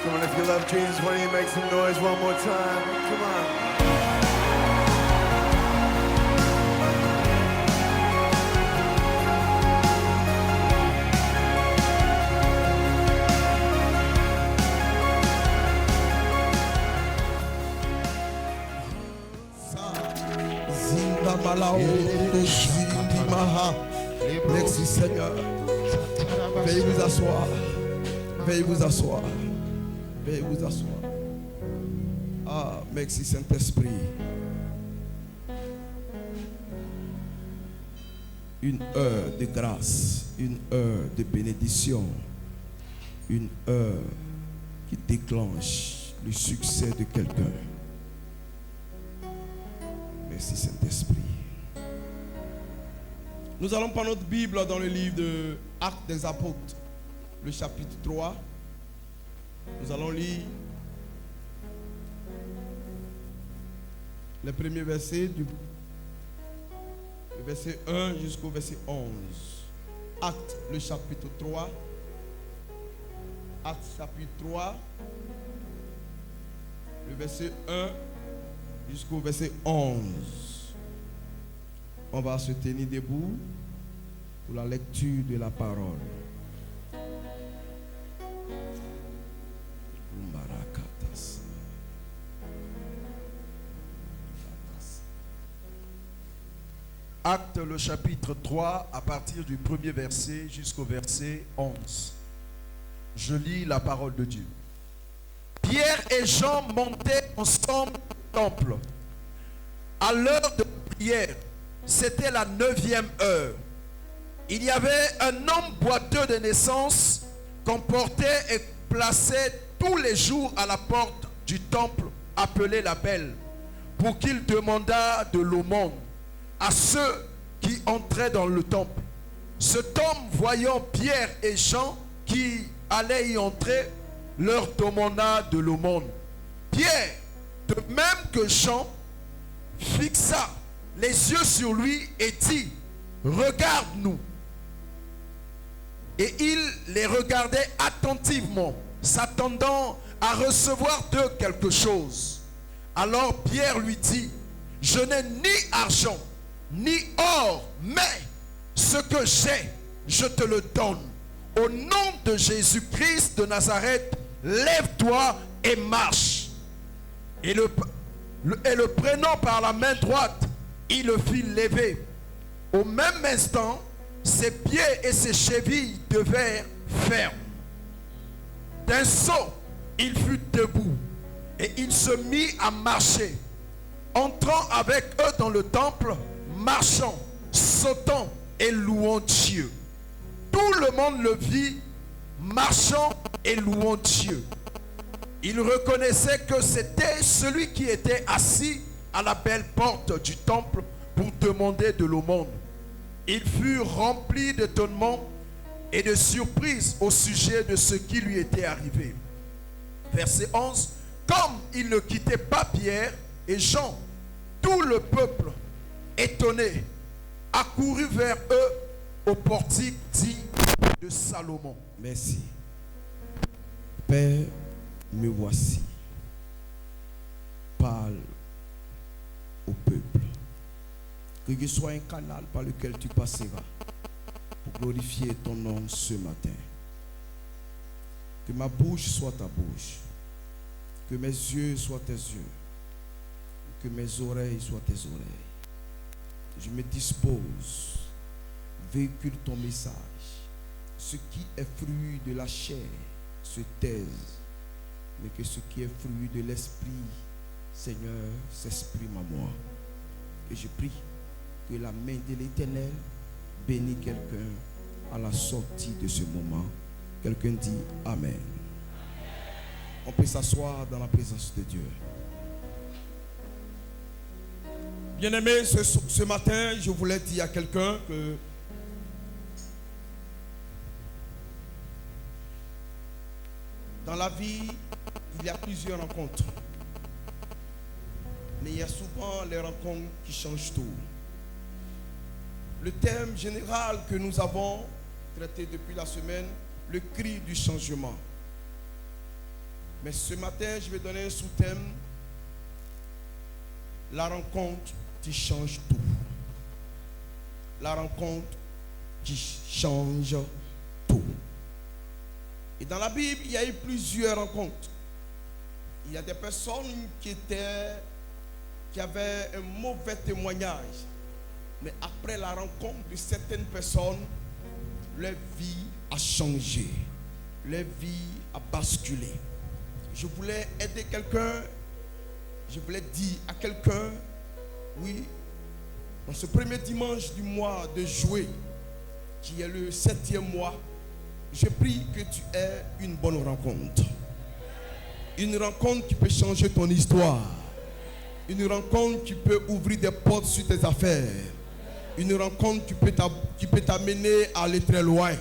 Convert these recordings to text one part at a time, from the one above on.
Come on, if you love Jesus, why don't you make some noise one more time? Come on. Merci Seigneur. Veuillez vous asseoir. Veuillez vous asseoir. Veuillez vous asseoir. Ah, merci Saint-Esprit. Une heure de grâce, une heure de bénédiction, une heure qui déclenche le succès de quelqu'un. Merci Saint-Esprit. Nous allons prendre notre Bible dans le livre de Actes des Apôtres, le chapitre 3. Nous allons lire les premiers versets du verset 1 jusqu'au verset 11. Actes, le chapitre 3. Actes, chapitre 3, le verset 1 jusqu'au verset 11. On va se tenir debout pour la lecture de la parole. Acte le chapitre 3 à partir du premier verset jusqu'au verset 11. Je lis la parole de Dieu. Pierre et Jean montaient ensemble au temple. À l'heure de prière, c'était la 9e heure. Il y avait un homme boiteux de naissance qu'on portait et plaçait tous les jours à la porte du temple appelé la Belle, pour qu'il demandât de l'aumône à ceux qui entraient dans le temple. Cet homme, voyant Pierre et Jean qui allaient y entrer, leur demanda de l'aumône. Pierre, de même que Jean, fixa les yeux sur lui et dit: regarde-nous. Et il les regardait attentivement, s'attendant à recevoir d'eux quelque chose. Alors Pierre lui dit: je n'ai ni argent, ni or, mais ce que j'ai, je te le donne. Au nom de Jésus-Christ de Nazareth, lève-toi et marche. Et le prenant par la main droite, il le fit lever. Au même instant, ses pieds et ses chevilles devinrent fermes. D'un saut, il fut debout et il se mit à marcher. Entrant avec eux dans le temple, marchant, sautant et louant Dieu. Tout le monde le vit, marchant et louant Dieu. Il reconnaissait que c'était celui qui était assis à la belle porte du temple pour demander de l'aumône. Il fut rempli d'étonnement et de surprise au sujet de ce qui lui était arrivé. Verset 11. Comme il ne quittait pas Pierre et Jean, tout le peuple, étonné, accourut vers eux au portique dit de Salomon. Merci. Père, me voici. Parle au peuple. Que je sois un canal par lequel tu passeras pour glorifier ton nom ce matin. Que ma bouche soit ta bouche. Que mes yeux soient tes yeux. Que mes oreilles soient tes oreilles. Je me dispose. Véhicule ton message. Ce qui est fruit de la chair se taise. Mais que ce qui est fruit de l'esprit, Seigneur, s'exprime à moi. Et je prie que la main de l'Éternel bénisse quelqu'un à la sortie de ce moment. Quelqu'un dit Amen. On peut s'asseoir dans la présence de Dieu. Bien-aimé, ce matin, je voulais dire à quelqu'un que dans la vie, il y a plusieurs rencontres. Mais il y a souvent les rencontres qui changent tout. Le thème général que nous avons traité depuis la semaine, le cri du changement. Mais ce matin, je vais donner un sous-thème. La rencontre qui change tout. La rencontre qui change tout. Et dans la Bible, il y a eu plusieurs rencontres. Il y a des personnes qui avaient un mauvais témoignage. Mais après la rencontre de certaines personnes, leur vie a changé. Leur vie a basculé. Je voulais aider quelqu'un. Je voulais dire à quelqu'un, oui, dans ce premier dimanche du mois de juillet, qui est le 7e mois, je prie que tu aies une bonne rencontre. Une rencontre qui peut changer ton histoire. Une rencontre qui peut ouvrir des portes sur tes affaires. Une rencontre qui peut t'amener à aller très loin.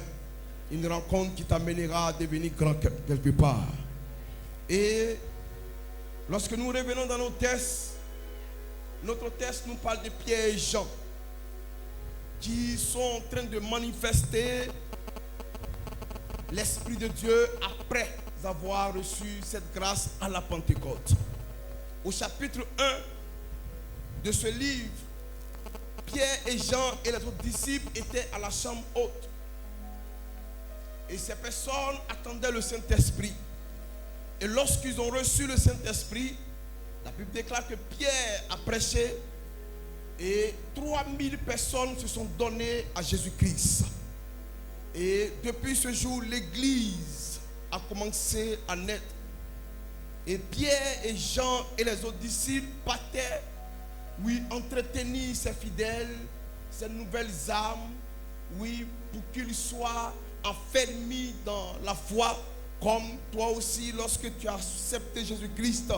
Une rencontre qui t'amènera à devenir grand quelque part. Et lorsque nous revenons dans nos tests, notre test nous parle de Pierre et Jean qui sont en train de manifester l'Esprit de Dieu après avoir reçu cette grâce à la Pentecôte. Au chapitre 1 de ce livre, Pierre et Jean et les autres disciples étaient à la chambre haute. Et ces personnes attendaient le Saint-Esprit. Et lorsqu'ils ont reçu le Saint-Esprit, la Bible déclare que Pierre a prêché et 3000 personnes se sont données à Jésus-Christ. Et depuis ce jour, l'Église a commencé à naître. Et Pierre et Jean et les autres disciples partaient, oui, entretenir ces fidèles, ces nouvelles âmes, oui, pour qu'ils soient enfermés dans la foi, comme toi aussi, lorsque tu as accepté Jésus-Christ,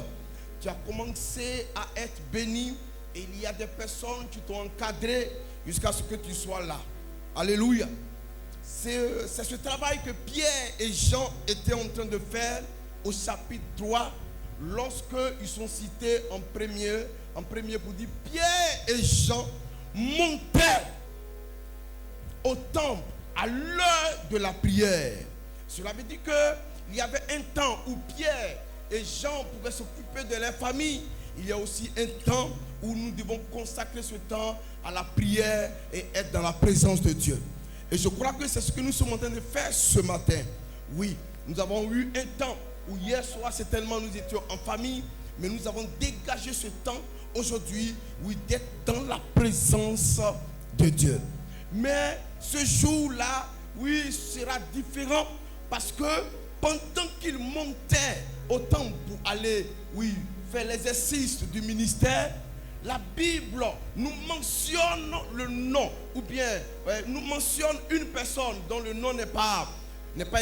tu as commencé à être béni, et il y a des personnes qui t'ont encadré jusqu'à ce que tu sois là. Alléluia. C'est ce travail que Pierre et Jean étaient en train de faire au chapitre 3, lorsqu'ils sont cités en premier pour dire Pierre et Jean montaient au temple à l'heure de la prière. Cela veut dire qu'il y avait un temps où Pierre et Jean pouvaient s'occuper de leur famille. Il y a aussi un temps où nous devons consacrer ce temps à la prière et être dans la présence de Dieu. Et je crois que c'est ce que nous sommes en train de faire ce matin. Oui, nous avons eu un temps où hier soir certainement nous étions en famille, mais nous avons dégagé ce temps aujourd'hui, oui, d'être dans la présence de Dieu. Mais ce jour-là, oui, sera différent parce que pendant qu'ils montaient au temple pour aller, oui, faire l'exercice du ministère, la Bible nous mentionne le nom, ou bien nous mentionne une personne dont le nom n'est pas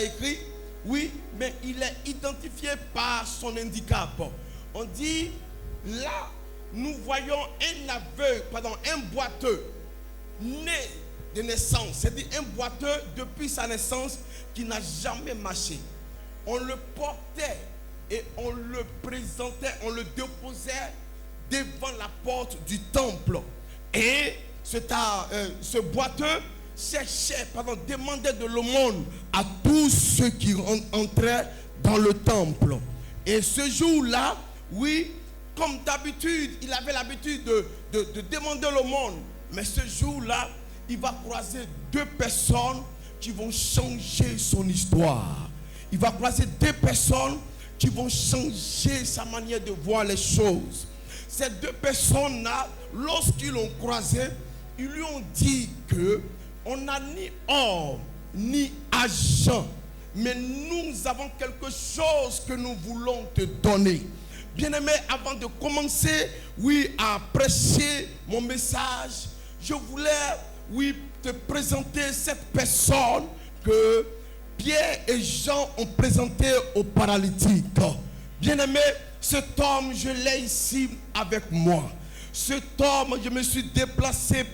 écrit, oui, mais il est identifié par son handicap. On dit, là, nous voyons un boiteux né de naissance, c'est-à-dire un boiteux depuis sa naissance qui n'a jamais marché. On le portait et on le présentait, on le déposait devant la porte du temple. Et ce boiteux demandait de l'aumône à tous ceux qui entraient dans le temple. Et ce jour-là, oui, comme d'habitude, il avait l'habitude de demander l'aumône. Mais ce jour-là, il va croiser deux personnes qui vont changer son histoire. Il va croiser deux personnes qui vont changer sa manière de voir les choses. Ces deux personnes-là, lorsqu'ils l'ont croisé, ils lui ont dit que on n'a ni or ni argent, mais nous avons quelque chose que nous voulons te donner. Bien-aimé, avant de commencer, oui, à prêcher mon message, je voulais, oui, te présenter cette personne que Pierre et Jean ont présenté au paralytique. Bien-aimé, cet homme, je l'ai ici avec moi. Cet homme, je me suis déplacé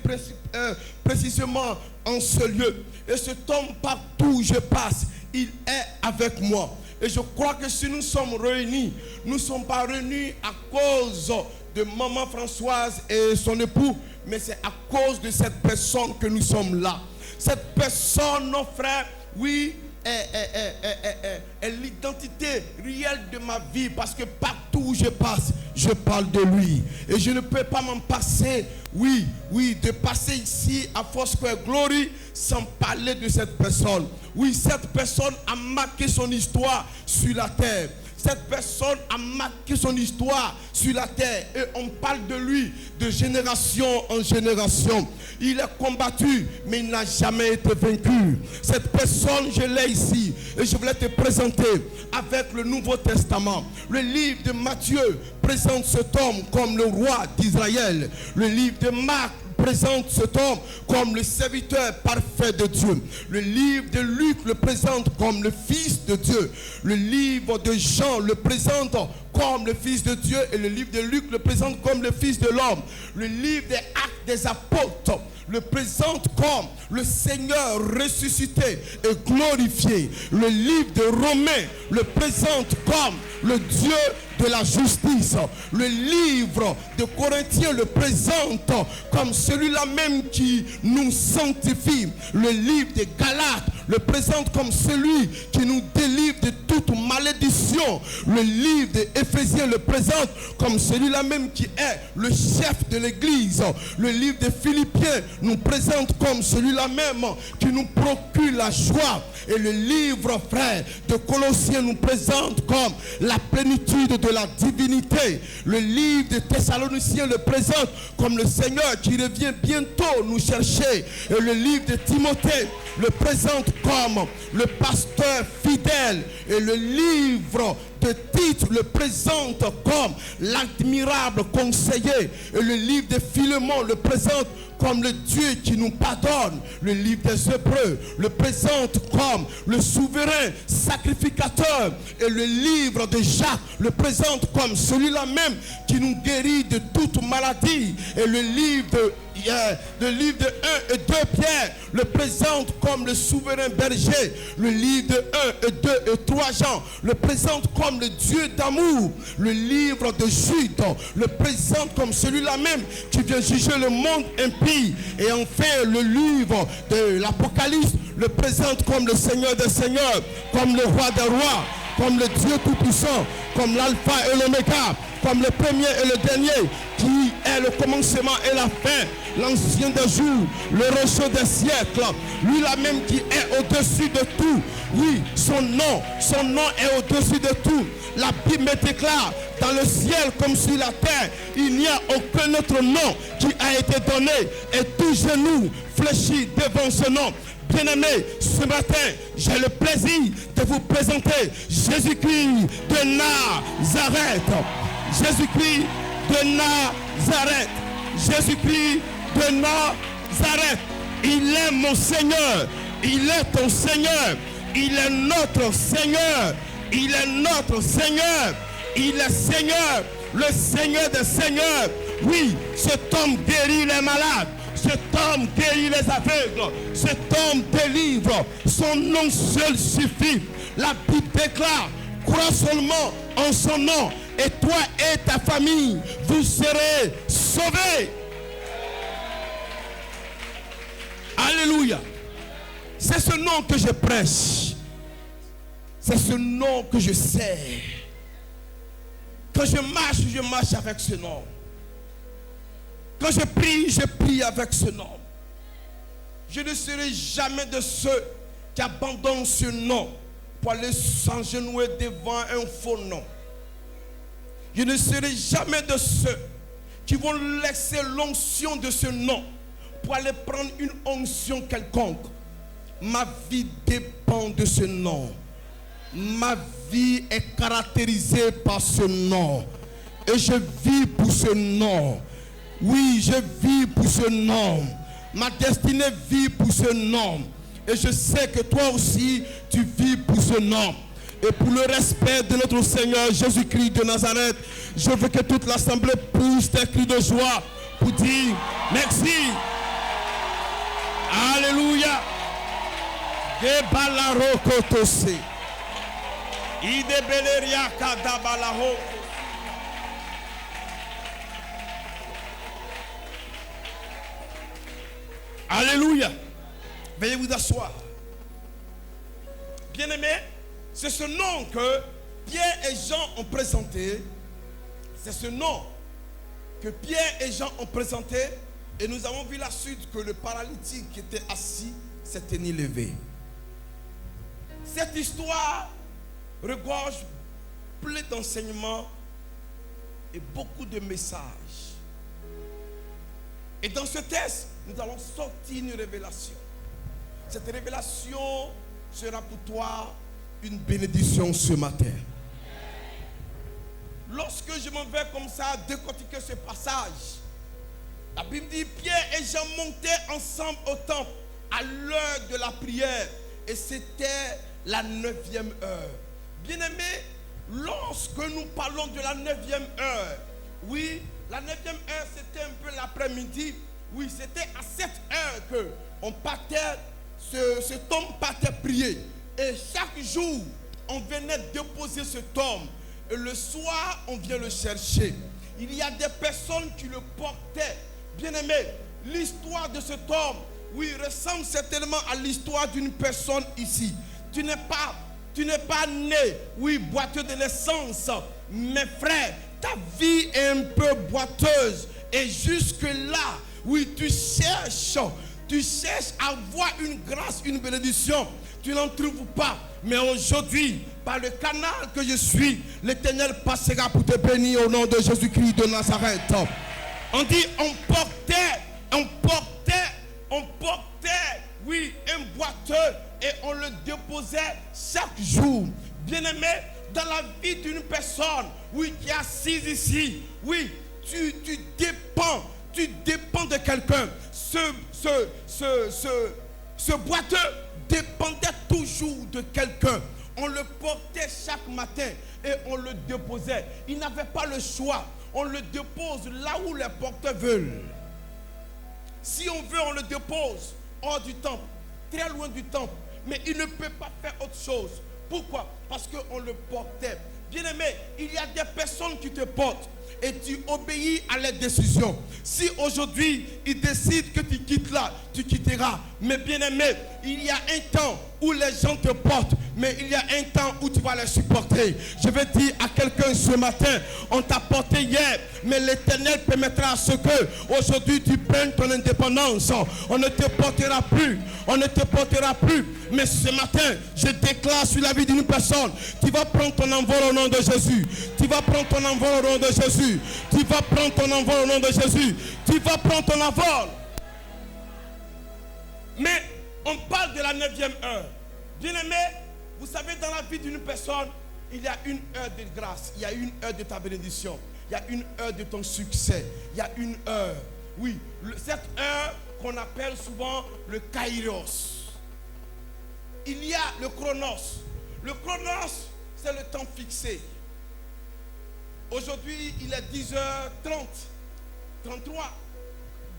précisément en ce lieu. Et cet homme, partout où je passe, il est avec moi. Et je crois que si nous sommes réunis, nous ne sommes pas réunis à cause de maman Françoise et son époux, mais c'est à cause de cette personne que nous sommes là. Cette personne, nos frères, oui, est l'identité réelle de ma vie parce que partout où je passe, je parle de lui. Et je ne peux pas m'en passer, oui, de passer ici à Foursquare Glory sans parler de cette personne. Oui, cette personne a marqué son histoire sur la terre. Cette personne a marqué son histoire sur la terre et on parle de lui de génération en génération. Il est combattu, mais il n'a jamais été vaincu. Cette personne, je l'ai ici et je voulais te présenter avec le Nouveau Testament. Le livre de Matthieu présente cet homme comme le roi d'Israël. Le livre de Marc présente cet homme comme le serviteur parfait de Dieu. Le livre de Luc le présente comme le Fils de Dieu. Le livre de Jean le présente comme le Fils de Dieu et le livre de Luc le présente comme le Fils de l'homme. Le livre des Actes des Apôtres le présente comme le Seigneur ressuscité et glorifié. Le livre de Romains le présente comme le Dieu de la justice. Le livre de Corinthiens le présente comme celui-là même qui nous sanctifie. Le livre de Galates le présente comme celui qui nous délivre de toute malédiction. Le livre d'Éphésiens le présente comme celui-là même qui est le chef de l'église. Le livre de Philippiens nous présente comme celui-là même qui nous procure la joie. Et le livre, frère, de Colossiens nous présente comme la plénitude de la divinité. Le livre de Thessaloniciens le présente comme le Seigneur qui revient bientôt nous chercher. Et le livre de Timothée le présente comme le pasteur fidèle. Et le livre de Tite le présente comme l'admirable conseiller. Et le livre de Philémon le présente comme le Dieu qui nous pardonne. Le livre des Hébreux le présente comme le souverain sacrificateur. Et le livre de Jacques le présente comme celui-là même qui nous guérit de toute maladie. Et le livre de 1 et 2 Pierre le présente comme le souverain berger. Le livre de 1 et 2 et 3 Jean le présente comme le Dieu d'amour. Le livre de Jude le présente comme celui-là même qui vient juger le monde impie. Et enfin le livre de l'Apocalypse le présente comme le Seigneur des Seigneurs, comme le Roi des Rois, comme le Dieu Tout-Puissant, comme l'Alpha et l'Oméga, comme le premier et le dernier, qui est le commencement et la fin, l'ancien des jours, le rocher des siècles, lui là même qui est au-dessus de tout. Oui, son nom est au-dessus de tout. La Bible me déclare, dans le ciel comme sur la terre, il n'y a aucun autre nom qui a été donné, et tout genou fléchit devant ce nom. Bien-aimés, ce matin, j'ai le plaisir de vous présenter Jésus-Christ de Nazareth. Jésus-Christ de Nazareth. Jésus-Christ de Nazareth. Il est mon Seigneur. Il est ton Seigneur. Il est notre Seigneur. Il est notre Seigneur. Il est Seigneur. Le Seigneur des Seigneurs. Oui, cet homme guérit les malades. Cet homme guérit les aveugles. Cet homme délivre. Son nom seul suffit. La Bible déclare, crois seulement en son nom et toi et ta famille, vous serez sauvés. Alléluia. C'est ce nom que je prêche. C'est ce nom que je sers. Quand je marche avec ce nom. Quand je prie avec ce nom. Je ne serai jamais de ceux qui abandonnent ce nom pour aller s'agenouiller devant un faux nom. Je ne serai jamais de ceux qui vont laisser l'onction de ce nom pour aller prendre une onction quelconque. Ma vie dépend de ce nom. Ma vie est caractérisée par ce nom. Et je vis pour ce nom. Oui, je vis pour ce nom. Ma destinée vit pour ce nom. Et je sais que toi aussi, tu vis pour ce nom. Et pour le respect de notre Seigneur Jésus-Christ de Nazareth, je veux que toute l'assemblée pousse des cris de joie pour dire merci. Alléluia. Alléluia. Veuillez vous asseoir. Bien-aimés, c'est ce nom que Pierre et Jean ont présenté, c'est ce nom que Pierre et Jean ont présenté, et nous avons vu la suite que le paralytique qui était assis s'était levé. Cette histoire regorge plein d'enseignements et beaucoup de messages. Et dans ce texte, nous allons sortir une révélation. Cette révélation sera pour toi une bénédiction ce matin. Lorsque je m'en vais comme ça décortiquer ce passage, la Bible dit Pierre et Jean montaient ensemble au temple à l'heure de la prière, et c'était la 9e heure. Bien-aimés, lorsque nous parlons de la 9e heure, oui, la 9e heure c'était un peu l'après-midi. Oui, c'était à cette heure que on partait, cet homme partait prier. Et chaque jour, on venait déposer cet homme. Et le soir, on vient le chercher. Il y a des personnes qui le portaient. Bien-aimé, l'histoire de cet homme, oui, ressemble certainement à l'histoire d'une personne ici. Tu n'es pas né, oui, boiteux de naissance. Mes frères, ta vie est un peu boiteuse. Et jusque-là, oui, tu cherches à avoir une grâce, une bénédiction. Tu n'en trouves pas. Mais aujourd'hui, par le canal que je suis, l'Éternel passera pour te bénir au nom de Jésus-Christ de Nazareth. On dit, on portait, oui, un boiteux et on le déposait chaque jour. Bien-aimé, dans la vie d'une personne, oui, qui est assise ici, oui, tu dépends de quelqu'un. Ce boiteux dépendait toujours de quelqu'un. On le portait chaque matin et on le déposait. Il n'avait pas le choix. On le dépose là où les porteurs veulent. Si on veut, on le dépose hors du temple, très loin du temple. Mais il ne peut pas faire autre chose. Pourquoi? Parce qu'on le portait. Bien-aimé, il y a des personnes qui te portent et tu obéis à leurs décisions. Si aujourd'hui, ils décident que tu quittes là, tu quitteras. Mais bien-aimé, il y a un temps où les gens te portent, mais il y a un temps où tu vas les supporter. Je vais dire à quelqu'un ce matin, on t'a porté hier, mais l'Éternel permettra à ce que aujourd'hui tu prennes ton indépendance. On ne te portera plus, Mais ce matin, je déclare sur la vie d'une personne, tu vas prendre ton envol au nom de Jésus. Tu vas prendre ton envol au nom de Jésus. Tu vas prendre ton envol au nom de Jésus. Tu vas prendre ton envol. Mais on parle de la 9e heure. Bien-aimé, vous savez, dans la vie d'une personne, il y a une heure de grâce. Il y a une heure de ta bénédiction. Il y a une heure de ton succès. Il y a une heure. Oui, cette heure qu'on appelle souvent le kairos. Il y a le chronos. Le chronos, c'est le temps fixé. Aujourd'hui, il est 10h30. 33.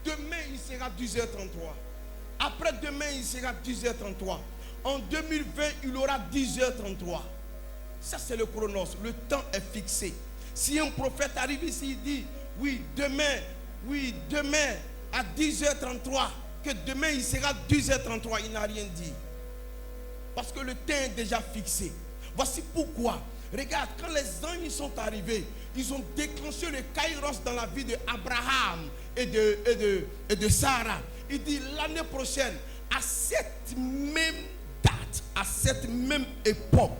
Demain, il sera 10h33. Après-demain, il sera 10h33. En 2020, il aura 10h33. Ça, c'est le chronos. Le temps est fixé. Si un prophète arrive ici, il dit, oui, demain, à 10h33, que demain, il sera 10h33, il n'a rien dit. Parce que le temps est déjà fixé. Voici pourquoi. Regarde, quand les anges sont arrivés, ils ont déclenché le kairos dans la vie d'Abraham et de Sarah. Il dit l'année prochaine, à cette même date, à cette même époque,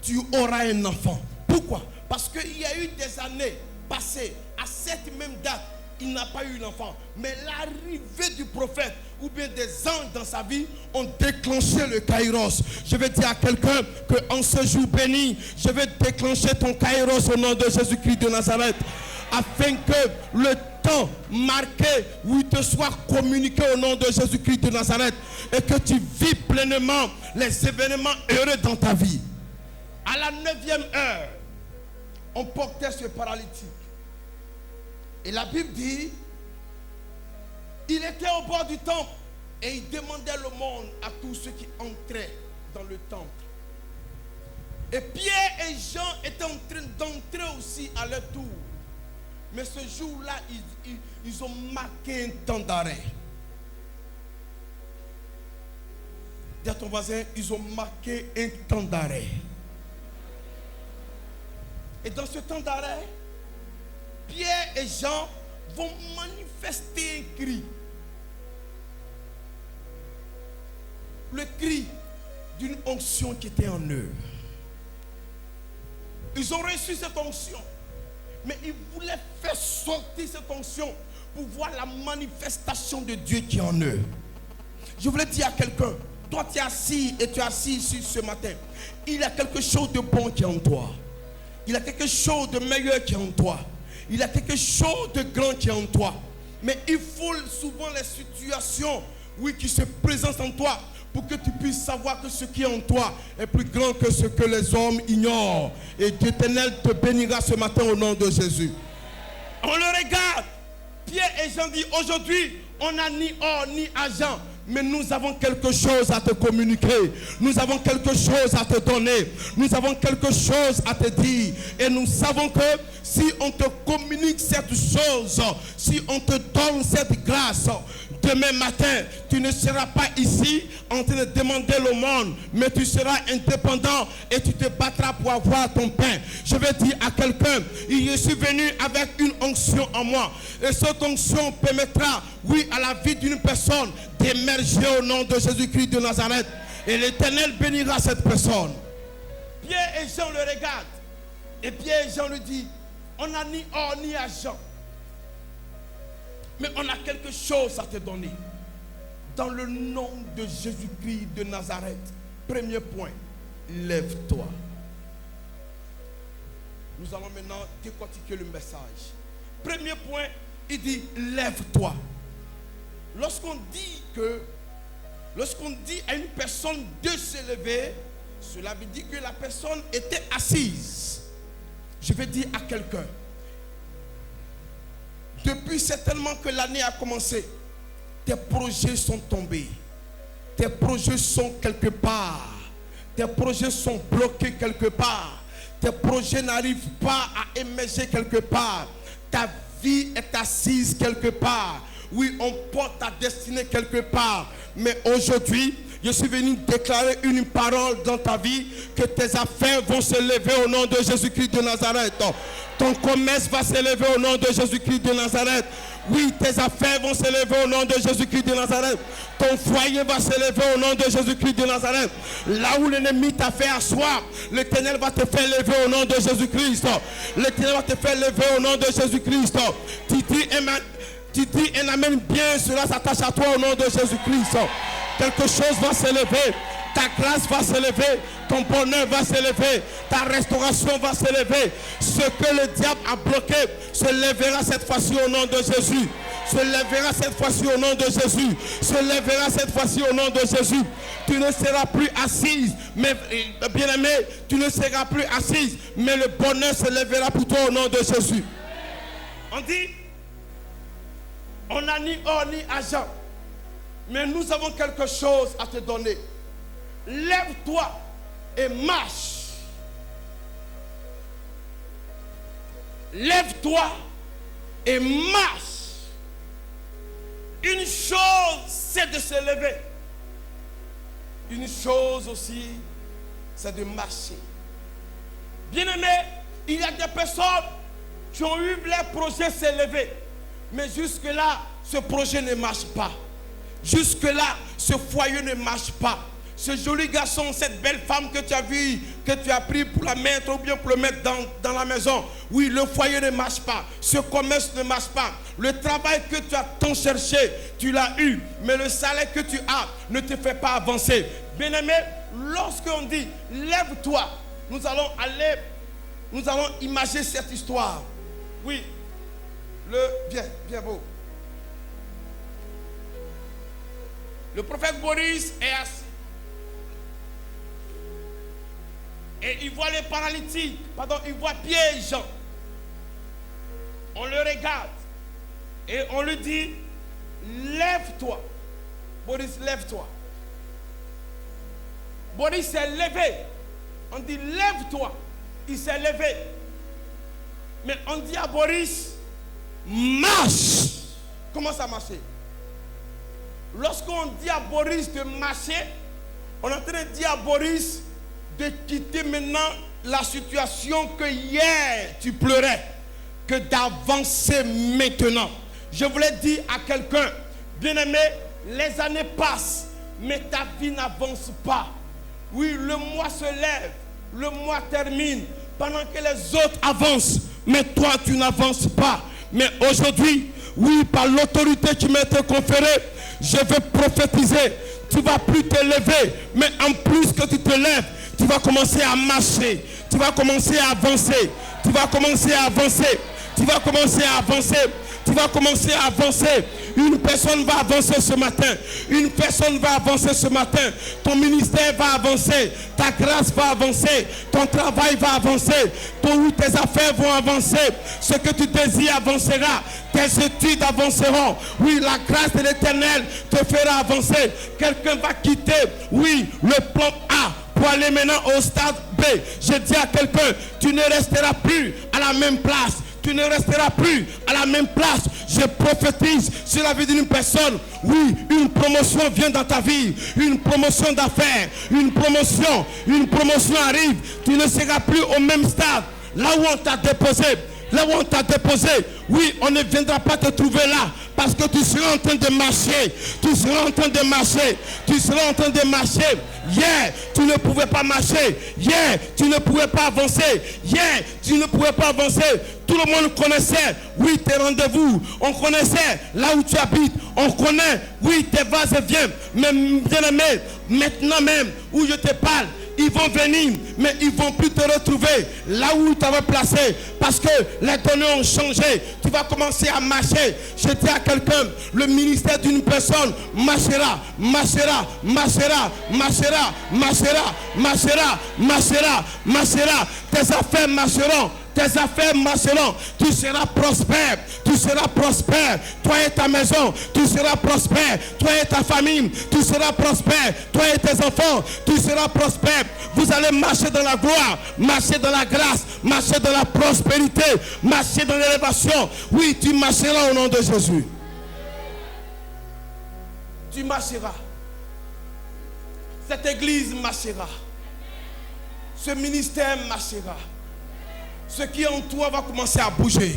tu auras un enfant. Pourquoi? Parce qu'il y a eu des années passées, à cette même date, il n'a pas eu d'enfant. Mais l'arrivée du prophète ou bien des anges dans sa vie ont déclenché le kairos. Je vais dire à quelqu'un qu'en ce jour béni, je vais déclencher ton kairos au nom de Jésus-Christ de Nazareth, afin que le temps marqué où il te soit communiqué au nom de Jésus-Christ de Nazareth et que tu vis pleinement les événements heureux dans ta vie. À la 9e heure, on portait ce paralytique. Et la Bible dit, il était au bord du temple et il demandait le monde à tous ceux qui entraient dans le temple. Et Pierre et Jean étaient en train d'entrer aussi à leur tour. Mais ce jour-là, ils ont marqué un temps d'arrêt. Dis à ton voisin, ils ont marqué un temps d'arrêt. Et dans ce temps d'arrêt, Pierre et Jean vont manifester un cri. Le cri d'une onction qui était en eux. Ils ont reçu cette onction. Mais ils voulaient faire sortir cette onction pour voir la manifestation de Dieu qui est en eux. Je voulais dire à quelqu'un, toi tu es assis et tu es assis ici ce matin. Il y a quelque chose de bon qui est en toi. Il y a quelque chose de meilleur qui est en toi. Il y a quelque chose de grand qui est en toi. Mais il faut souvent les situations, oui, qui se présentent en toi pour que tu puisses savoir que ce qui est en toi est plus grand que ce que les hommes ignorent. Et Dieu éternel te bénira ce matin au nom de Jésus. On le regarde. Pierre et Jean disent, aujourd'hui, on n'a ni or ni argent, mais nous avons quelque chose à te communiquer. Nous avons quelque chose à te donner. Nous avons quelque chose à te dire. Et nous savons que si on te communique cette chose, si on te donne cette grâce, demain matin, tu ne seras pas ici en train de demander le monde, mais tu seras indépendant et tu te battras pour avoir ton pain. Je vais dire à quelqu'un, je suis venu avec une onction en moi. Et cette onction permettra, oui, à la vie d'une personne d'émerger au nom de Jésus-Christ de Nazareth. Et l'Éternel bénira cette personne. Pierre et Jean le regardent. Et Pierre et Jean lui disent, on n'a ni or ni argent, mais on a quelque chose à te donner. Dans le nom de Jésus-Christ de Nazareth. Premier point, lève-toi. Nous allons maintenant décortiquer le message. Premier point, il dit, lève-toi. Lorsqu'on dit à une personne de se lever, cela veut dire que la personne était assise. Je vais dire à quelqu'un, depuis certainement que l'année a commencé, tes projets sont tombés. Tes projets sont quelque part. Tes projets sont bloqués quelque part. Tes projets n'arrivent pas à émerger quelque part. Ta vie est assise quelque part. Oui, on porte ta destinée quelque part. Mais aujourd'hui, je suis venu déclarer une parole dans ta vie, que tes affaires vont se lever au nom de Jésus-Christ de Nazareth. Ton commerce va se lever au nom de Jésus-Christ de Nazareth. Oui, tes affaires vont se lever au nom de Jésus-Christ de Nazareth. Ton foyer va se lever au nom de Jésus-Christ de Nazareth. Là où l'ennemi t'a fait asseoir, l'Éternel va te faire lever au nom de Jésus-Christ. L'Éternel va te faire lever au nom de Jésus-Christ. Tu dis un amen bien, cela s'attache à toi au nom de Jésus-Christ. Quelque chose va se lever. Ta grâce va se lever, ton bonheur va se lever, ta restauration va se lever. Ce que le diable a bloqué se lèvera cette fois-ci au nom de Jésus. Se lèvera cette fois-ci au nom de Jésus. Se lèvera cette fois-ci au nom de Jésus. Tu ne seras plus assise, mais bien-aimé, tu ne seras plus assise, mais le bonheur se lèvera pour toi au nom de Jésus. On dit, on n'a ni or ni argent, mais nous avons quelque chose à te donner. Lève-toi et marche. Lève-toi et marche. Une chose, c'est de se lever. Une chose aussi, c'est de marcher. Bien-aimé, il y a des personnes qui ont eu les projets s'élever. Mais jusque-là, ce projet ne marche pas. Jusque-là, ce foyer ne marche pas. Ce joli garçon, cette belle femme que tu as vue, que tu as pris pour la mettre ou bien pour le mettre dans la maison. Oui, le foyer ne marche pas. Ce commerce ne marche pas. Le travail que tu as tant cherché, tu l'as eu. Mais le salaire que tu as ne te fait pas avancer. Bien-aimé, lorsqu'on dit lève-toi, nous allons imaginer cette histoire. Oui, bien beau. Le prophète Boris est assis. Et il voit les paralytiques, il voit Pierre et Jean. On le regarde et on lui dit, lève-toi. Boris, lève-toi. Boris s'est levé. On dit, lève-toi. Il s'est levé. Mais on dit à Boris, marche. Comment ça marche? Lorsqu'on dit à Boris de marcher, on est en train de dire à Boris de quitter maintenant la situation que hier tu pleurais, que d'avancer maintenant. Je voulais dire à quelqu'un, bien-aimé, les années passent, mais ta vie n'avance pas. Oui, le mois se lève, le mois termine, pendant que les autres avancent, mais toi tu n'avances pas. Mais aujourd'hui, oui, par l'autorité qui m'a été conférée, je vais prophétiser. Tu ne vas plus te lever, mais en plus que tu te lèves, tu vas commencer à marcher, tu vas commencer à avancer, tu vas commencer à avancer, tu vas commencer à avancer, tu vas commencer à avancer. Une personne va avancer ce matin, une personne va avancer ce matin, ton ministère va avancer, ta grâce va avancer, ton travail va avancer, tes affaires vont avancer, ce que tu désires avancera, tes études avanceront. Oui, la grâce de l'Éternel te fera avancer. Quelqu'un va quitter, oui, le plan A pour aller maintenant au stade B. Je dis à quelqu'un, tu ne resteras plus à la même place. Tu ne resteras plus à la même place. Je prophétise sur la vie d'une personne. Oui, une promotion vient dans ta vie. Une promotion d'affaires. Une promotion arrive. Tu ne seras plus au même stade. Là où on t'a déposé. Là où on t'a déposé. Oui, on ne viendra pas te trouver là. Parce que tu seras en train de marcher. Tu seras en train de marcher. Tu seras en train de marcher. Hier, tu ne pouvais pas marcher. Hier, tu ne pouvais pas avancer. Hier, tu ne pouvais pas avancer. Tout le monde connaissait, oui, tes rendez-vous. On connaissait là où tu habites. On connaît, oui, tes vas et viens. Mais bien aimé, maintenant même, où je te parle, ils vont venir, mais ils ne vont plus te retrouver là où tu avais placé. Parce que les données ont changé. Tu vas commencer à marcher. Je dis à quelqu'un, le ministère d'une personne marchera, marchera, marchera, marchera, marchera, marchera, marchera, marchera. Tes affaires marcheront. Tes affaires marcheront, tu seras prospère, tu seras prospère, toi et ta maison, tu seras prospère, toi et ta famille, tu seras prospère, toi et tes enfants, tu seras prospère. Vous allez marcher dans la gloire, marcher dans la grâce, marcher dans la prospérité, marcher dans l'élévation. Oui, tu marcheras au nom de Jésus. Tu marcheras. Cette église marchera. Ce ministère marchera. Ce qui est en toi va commencer à bouger.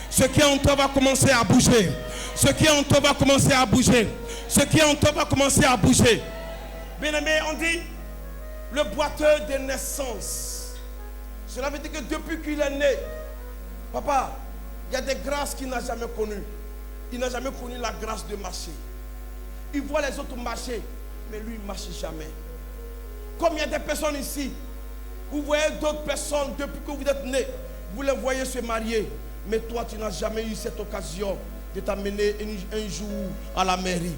Ce qui est en toi va commencer à bouger. Ce qui est en toi va commencer à bouger. Ce qui est en toi va commencer à bouger. Bien-aimé, on dit le boiteux de naissance. Cela veut dire que depuis qu'il est né, papa, il y a des grâces qu'il n'a jamais connues. Il n'a jamais connu la grâce de marcher. Il voit les autres marcher, mais lui, il ne marche jamais. Comme il y a des personnes ici, vous voyez d'autres personnes, depuis que vous êtes nés, vous les voyez se marier. Mais toi, tu n'as jamais eu cette occasion de t'amener un jour à la mairie.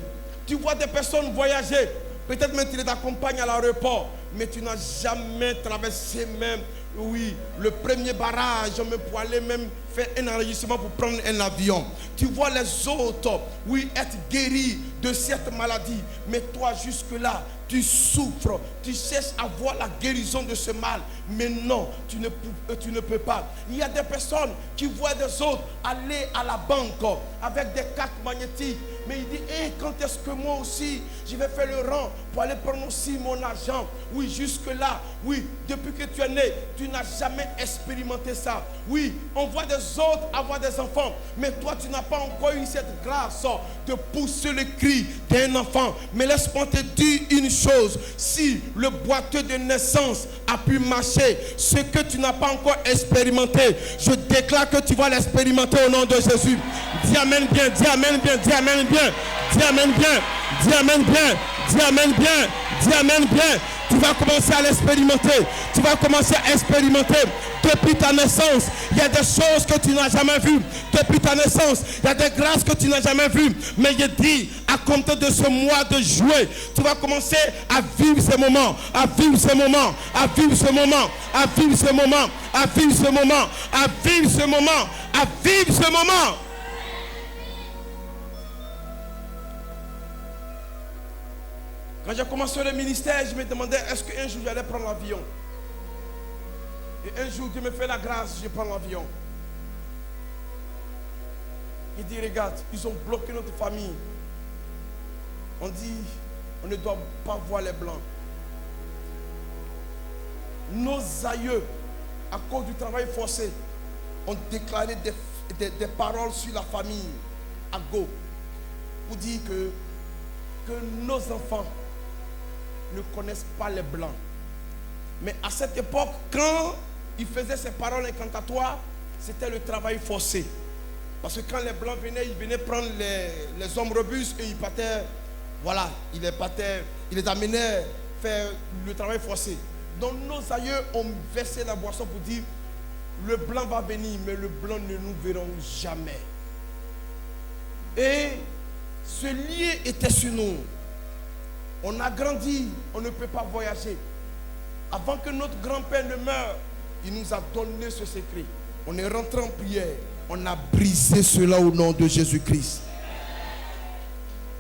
Tu vois des personnes voyager. Peut-être même tu les accompagnes à l'aéroport. Mais tu n'as jamais traversé même, oui, le premier barrage, même pour aller même faire un enregistrement pour prendre un avion. Tu vois les autres, oui, être guéris de cette maladie. Mais toi, jusque-là, tu souffres, tu cherches à voir la guérison de ce mal. Mais non, tu ne peux pas. Il y a des personnes qui voient des autres aller à la banque avec des cartes magnétiques. Mais il dit, quand est-ce que moi aussi, je vais faire le rang pour aller prendre aussi mon argent? Oui, jusque-là, oui, depuis que tu es né, tu n'as jamais expérimenté ça. Oui, on voit des autres avoir des enfants. Mais toi, tu n'as pas encore eu cette grâce de pousser le cri d'un enfant. Mais laisse-moi te dire une chose. Si le boiteux de naissance a pu marcher, ce que tu n'as pas encore expérimenté, je déclare que tu vas l'expérimenter au nom de Jésus. Dis amen bien, dis amen bien, dis amen bien, dis amen bien, dis amen bien, dis amen bien, dis amen bien. Tu vas commencer à l'expérimenter. Tu vas commencer à expérimenter. Depuis ta naissance, il y a des choses que tu n'as jamais vues. Depuis ta naissance, il y a des grâces que tu n'as jamais vues. Mais je dis, à compter de ce mois de juillet, tu vas commencer à vivre ces moments, à vivre ces moments, à vivre ce moment, à vivre ce moment, à vivre ce moment, à vivre ce moment, à vivre ce moment. Quand j'ai commencé le ministère, je me demandais est-ce qu'un jour j'allais prendre l'avion. Et un jour, Dieu me fait la grâce, je prends l'avion. Il dit, regarde, ils ont bloqué notre famille. On dit, on ne doit pas voir les blancs. Nos aïeux à cause du travail forcé, ont déclaré des paroles sur la famille à Go pour dire que nos enfants ne connaissent pas les Blancs. Mais à cette époque, quand ils faisaient ces paroles incantatoires, c'était le travail forcé. Parce que quand les Blancs venaient, ils venaient prendre les hommes robustes et ils partaient, voilà, ils les amenaient faire le travail forcé. Donc nos aïeux ont versé la boisson pour dire, le blanc va venir, mais le blanc ne nous verrons jamais. Et ce lien était sur nous. On a grandi, on ne peut pas voyager. Avant que notre grand-père ne meure, il nous a donné ce secret. On est rentré en prière. On a brisé cela au nom de Jésus-Christ.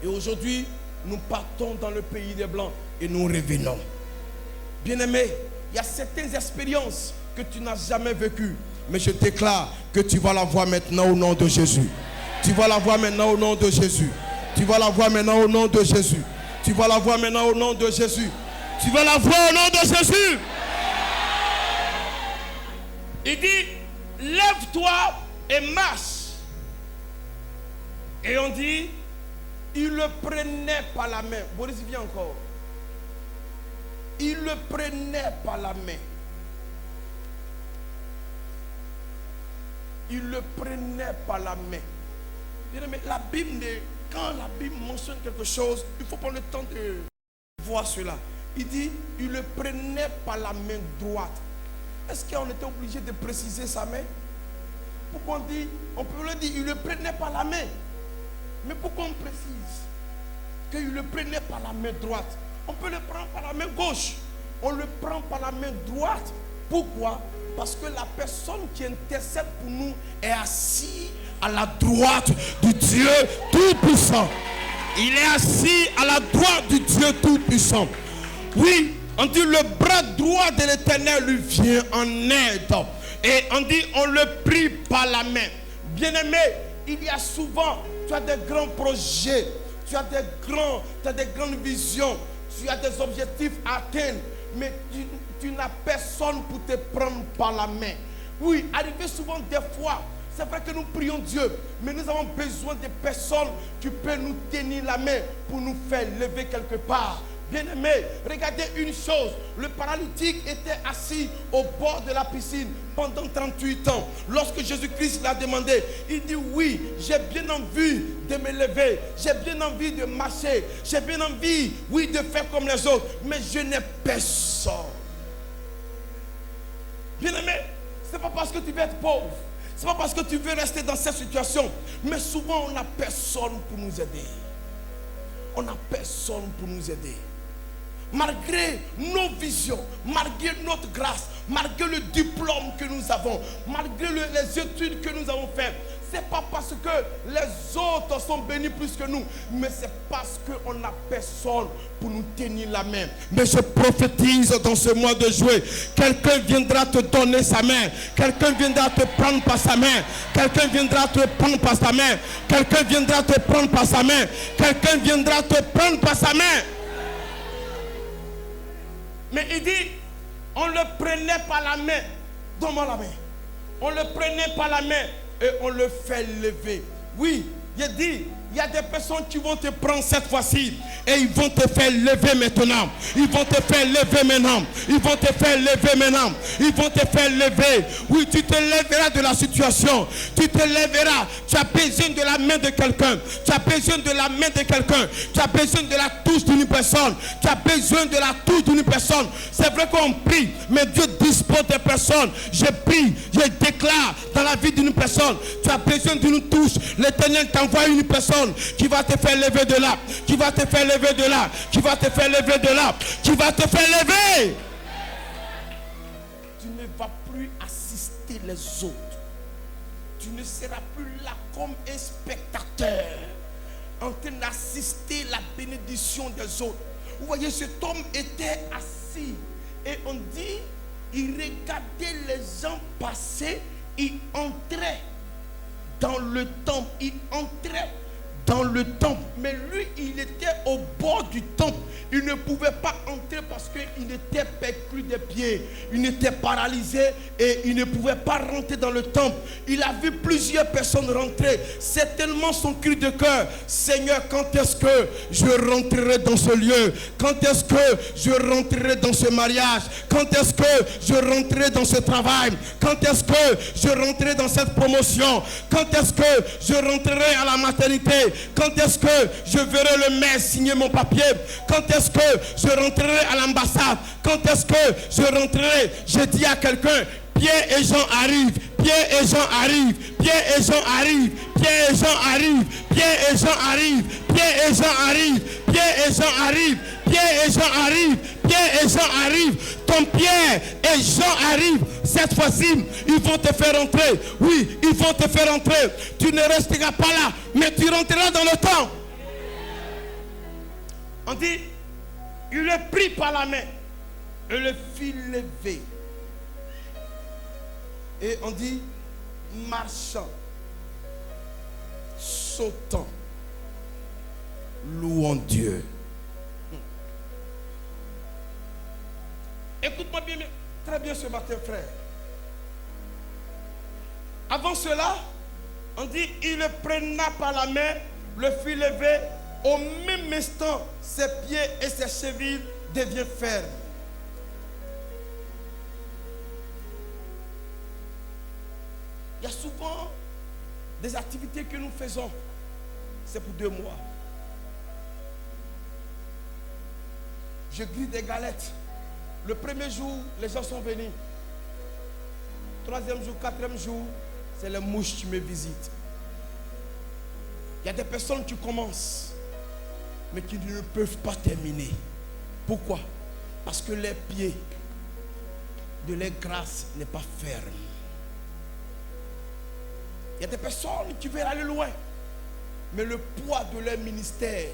Et aujourd'hui, nous partons dans le pays des Blancs et nous revenons. Bien-aimé, il y a certaines expériences que tu n'as jamais vécues. Mais je déclare que tu vas la voir maintenant au nom de Jésus. Tu vas la voir maintenant au nom de Jésus. Tu vas la voir maintenant au nom de Jésus. Tu vas la voir maintenant au nom de Jésus. Tu vas la voir au nom de Jésus. Il dit, lève-toi et marche. Et on dit, il le prenait par la main. Boris, viens encore. Il le prenait par la main. Il le prenait par la main. Mais la Bible, quand la Bible mentionne quelque chose, il faut prendre le temps de voir cela. Il dit, il le prenait par la main droite. Est-ce qu'on était obligé de préciser sa main? Pourquoi on dit, on peut le dire, il le prenait par la main. Mais pourquoi on précise qu'il le prenait par la main droite? On peut le prendre par la main gauche. On le prend par la main droite. Pourquoi? Parce que la personne qui intercède pour nous est assise à la droite du Dieu Tout-Puissant. Il est assis à la droite du Dieu Tout-Puissant. Oui, on dit le bras droit de l'Éternel lui vient en aide. Et on dit on le prie par la main. Bien-aimé, il y a souvent, tu as des grands projets, tu as des grandes visions, tu as des objectifs à atteindre, mais tu n'as personne pour te prendre par la main. Oui, arrivé souvent des fois, c'est vrai que nous prions Dieu, mais nous avons besoin de personnes qui peuvent nous tenir la main pour nous faire lever quelque part. Bien-aimé, regardez une chose, le paralytique était assis au bord de la piscine pendant 38 ans. Lorsque Jésus-Christ l'a demandé, il dit oui, j'ai bien envie de me lever, j'ai bien envie de marcher, j'ai bien envie, oui, de faire comme les autres, mais je n'ai personne. Bien-aimé, ce n'est pas parce que tu veux être pauvre, ce n'est pas parce que tu veux rester dans cette situation, mais souvent on n'a personne pour nous aider. On n'a personne pour nous aider. Malgré nos visions, malgré notre grâce, malgré le diplôme que nous avons, malgré les études que nous avons faites, ce n'est pas parce que les autres sont bénis plus que nous, mais c'est parce qu'on n'a personne pour nous tenir la main. Mais je prophétise dans ce mois de juillet, quelqu'un viendra te donner sa main, quelqu'un viendra te prendre par sa main, quelqu'un viendra te prendre par sa main, quelqu'un viendra te prendre par sa main, quelqu'un viendra te prendre par sa main. Mais il dit, on le prenait par la main. Donne-moi la main. On le prenait par la main et on le fait lever. Oui, il dit, il y a des personnes qui vont te prendre cette fois-ci et ils vont te faire lever maintenant. Ils vont te faire lever maintenant. Ils vont te faire lever maintenant. Ils vont te faire lever. Oui, tu te lèveras de la situation. Tu te lèveras. Tu as besoin de la main de quelqu'un. Tu as besoin de la main de quelqu'un. Tu as besoin de la touche d'une personne. Tu as besoin de la touche d'une personne. C'est vrai qu'on prie, mais Dieu dispose des personnes. Je prie, je déclare dans la vie d'une personne. Tu as besoin d'une touche. L'Éternel t'envoie une personne qui va te faire lever de là, qui va te faire lever de là, qui va te faire lever de là, qui va te faire lever. Tu ne vas plus assister les autres. Tu ne seras plus là comme un spectateur en train d'assister la bénédiction des autres. Vous voyez, cet homme était assis et on dit, il regardait les gens passer, il entrait dans le temple, il entrait dans le temple. Mais lui, il était au bord du temple. Il ne pouvait pas entrer parce qu'il était perclus des pieds. Il était paralysé et il ne pouvait pas rentrer dans le temple. Il a vu plusieurs personnes rentrer. C'est tellement son cri de cœur. Seigneur, quand est-ce que je rentrerai dans ce lieu? Quand est-ce que je rentrerai dans ce mariage? Quand est-ce que je rentrerai dans ce travail? Quand est-ce que je rentrerai dans cette promotion? Quand est-ce que je rentrerai à la maternité? Quand est-ce que je verrai le maire signer mon papier? Quand est-ce que je rentrerai à l'ambassade? Quand est-ce que je rentrerai? Je dis à quelqu'un, Pierre et Jean arrivent, Pierre et Jean arrivent, Pierre et Jean arrivent, Pierre et Jean arrivent, Pierre et Jean arrivent, Pierre et Jean arrivent, Pierre et Jean arrivent, Pierre et Jean arrivent, Pierre et Jean arrivent. Ton Pierre et Jean arrivent. Cette fois-ci, ils vont te faire entrer. Oui, ils vont te faire entrer. Tu ne resteras pas là, mais tu rentreras dans le temps. On dit, il le prit par la main et le fit lever. Et on dit, marchant, sautant, louant Dieu. Écoute-moi bien, très bien ce matin, frère. Avant cela, on dit, il le prena par la main, le fit lever. Au même instant, ses pieds et ses chevilles deviennent fermes. Il y a souvent des activités que nous faisons. C'est pour 2 mois. Je grille des galettes. Le premier jour, les gens sont venus. 3e jour, 4e jour, c'est les mouches qui me visitent. Il y a des personnes qui commencent, mais qui ne peuvent pas terminer. Pourquoi? Parce que les pieds de leur grâce n'est pas ferme. Il y a des personnes qui veulent aller loin, mais le poids de leur ministère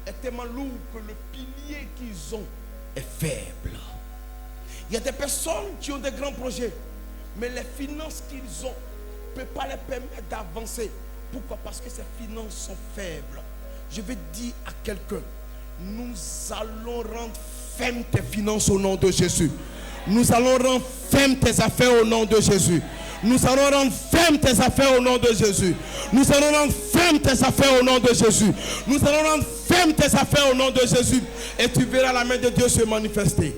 est tellement lourd que le pilier qu'ils ont est faible. Il y a des personnes qui ont des grands projets, mais les finances qu'ils ont ne peuvent pas les permettre d'avancer. Pourquoi? Parce que ces finances sont faibles. Je vais dire à quelqu'un, nous allons rendre ferme tes finances au nom de Jésus. Nous allons rendre ferme tes affaires au nom de Jésus. Nous allons rendre ferme tes affaires au nom de Jésus. Nous allons rendre ferme tes affaires au nom de Jésus. Nous allons rendre ferme tes affaires au nom de Jésus. Et tu verras la main de Dieu se manifester.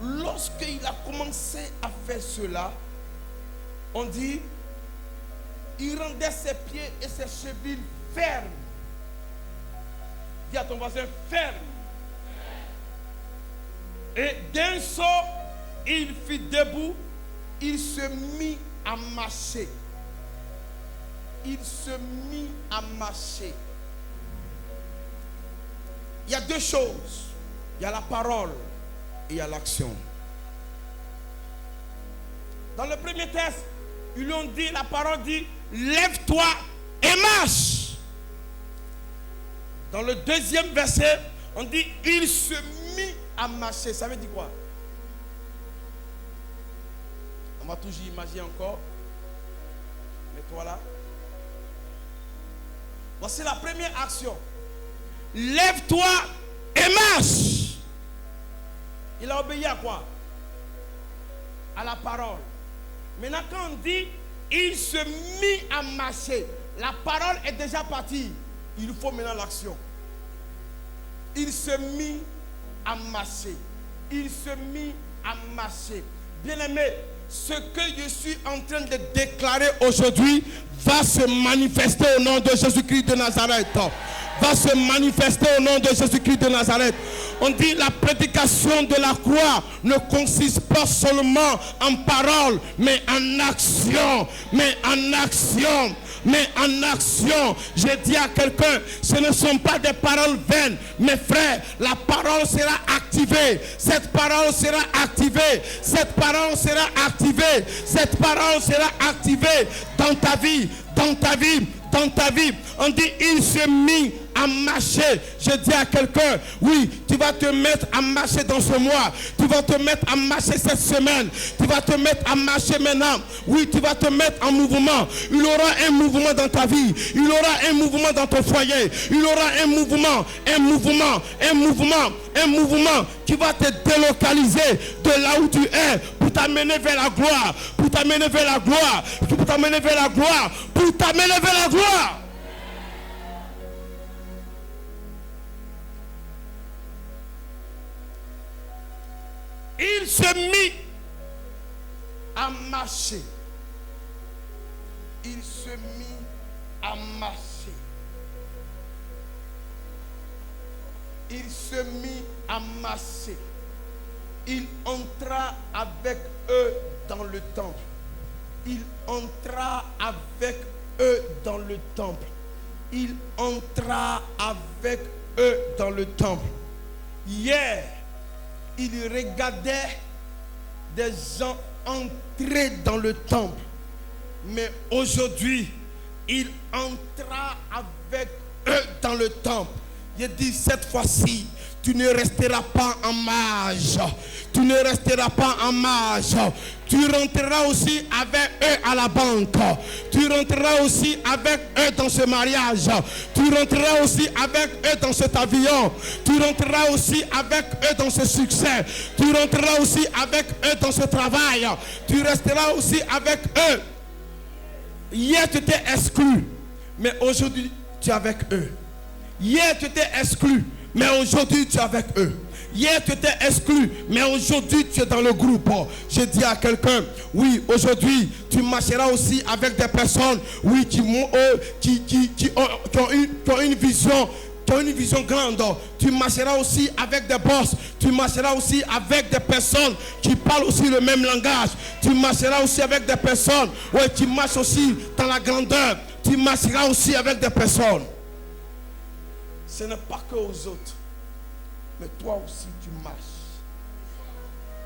Lorsqu'il a commencé à faire cela, on dit, il rendait ses pieds et ses chevilles fermes. Dis à ton voisin, ferme. Et d'un saut, il fit debout, il se mit à marcher. Il se mit à marcher. Il y a 2 choses. Il y a la parole et il y a l'action. Dans le premier texte, ils lui ont dit, la parole dit, lève-toi et marche. Dans le 2e verset, on dit, il se mit à marcher. Ça veut dire quoi? On va toujours imaginer encore. Mets-toi là. Voici la première action. Lève-toi et marche. Il a obéi à quoi? À la parole. Maintenant, quand on dit, il se mit à marcher, la parole est déjà partie. Il faut maintenant l'action. Il se mit à marcher. Il se mit à marcher. Bien-aimé, ce que je suis en train de déclarer aujourd'hui va se manifester au nom de Jésus-Christ de Nazareth. Va se manifester au nom de Jésus-Christ de Nazareth. On dit la prédication de la croix ne consiste pas seulement en parole, mais en action. Mais en action. Mais en action, je dis à quelqu'un, ce ne sont pas des paroles vaines. Mes frères, la parole sera activée. Cette parole sera activée. Cette parole sera activée. Cette parole sera activée dans ta vie, dans ta vie, dans ta vie. On dit, il se mit à marcher. Je dis à quelqu'un, oui, tu vas te mettre à marcher dans ce mois. Tu vas te mettre à marcher cette semaine. Tu vas te mettre à marcher maintenant. Oui, tu vas te mettre en mouvement. Il y aura un mouvement dans ta vie. Il y aura un mouvement dans ton foyer. Il y aura un mouvement qui va te délocaliser de là où tu es pour t'amener vers la gloire. Pour t'amener vers la gloire. Pour t'amener vers la gloire. Pour t'amener vers la gloire. Il se mit à marcher. Il se mit à marcher. Il se mit à marcher. Il entra avec eux dans le temple. Il entra avec eux dans le temple. Il entra avec eux dans le temple. Hier, il regardait des gens entrer dans le temple. Mais aujourd'hui, il entra avec eux dans le temple. Il dit, cette fois-ci, tu ne resteras pas en marge. Tu ne resteras pas en marge. Tu rentreras aussi avec eux à la banque. Tu rentreras aussi avec eux dans ce mariage. Tu rentreras aussi avec eux dans cet avion. Tu rentreras aussi avec eux dans ce succès. Tu rentreras aussi avec eux dans ce travail. Tu resteras aussi avec eux. Hier, tu étais exclu. Mais aujourd'hui, tu es avec eux. Hier, tu étais exclu. Mais aujourd'hui, tu es avec eux. Hier, tu étais exclu, mais aujourd'hui, tu es dans le groupe. Je dis à quelqu'un, oui, aujourd'hui, tu marcheras aussi avec des personnes, oui, qui ont une vision. Tu as une vision grande. Tu marcheras aussi avec des boss. Tu marcheras aussi avec des personnes qui parlent aussi le même langage. Tu marcheras aussi avec des personnes qui marchent aussi dans la grandeur. Tu marcheras aussi avec des personnes. Ce n'est pas que aux autres, mais toi aussi tu marches.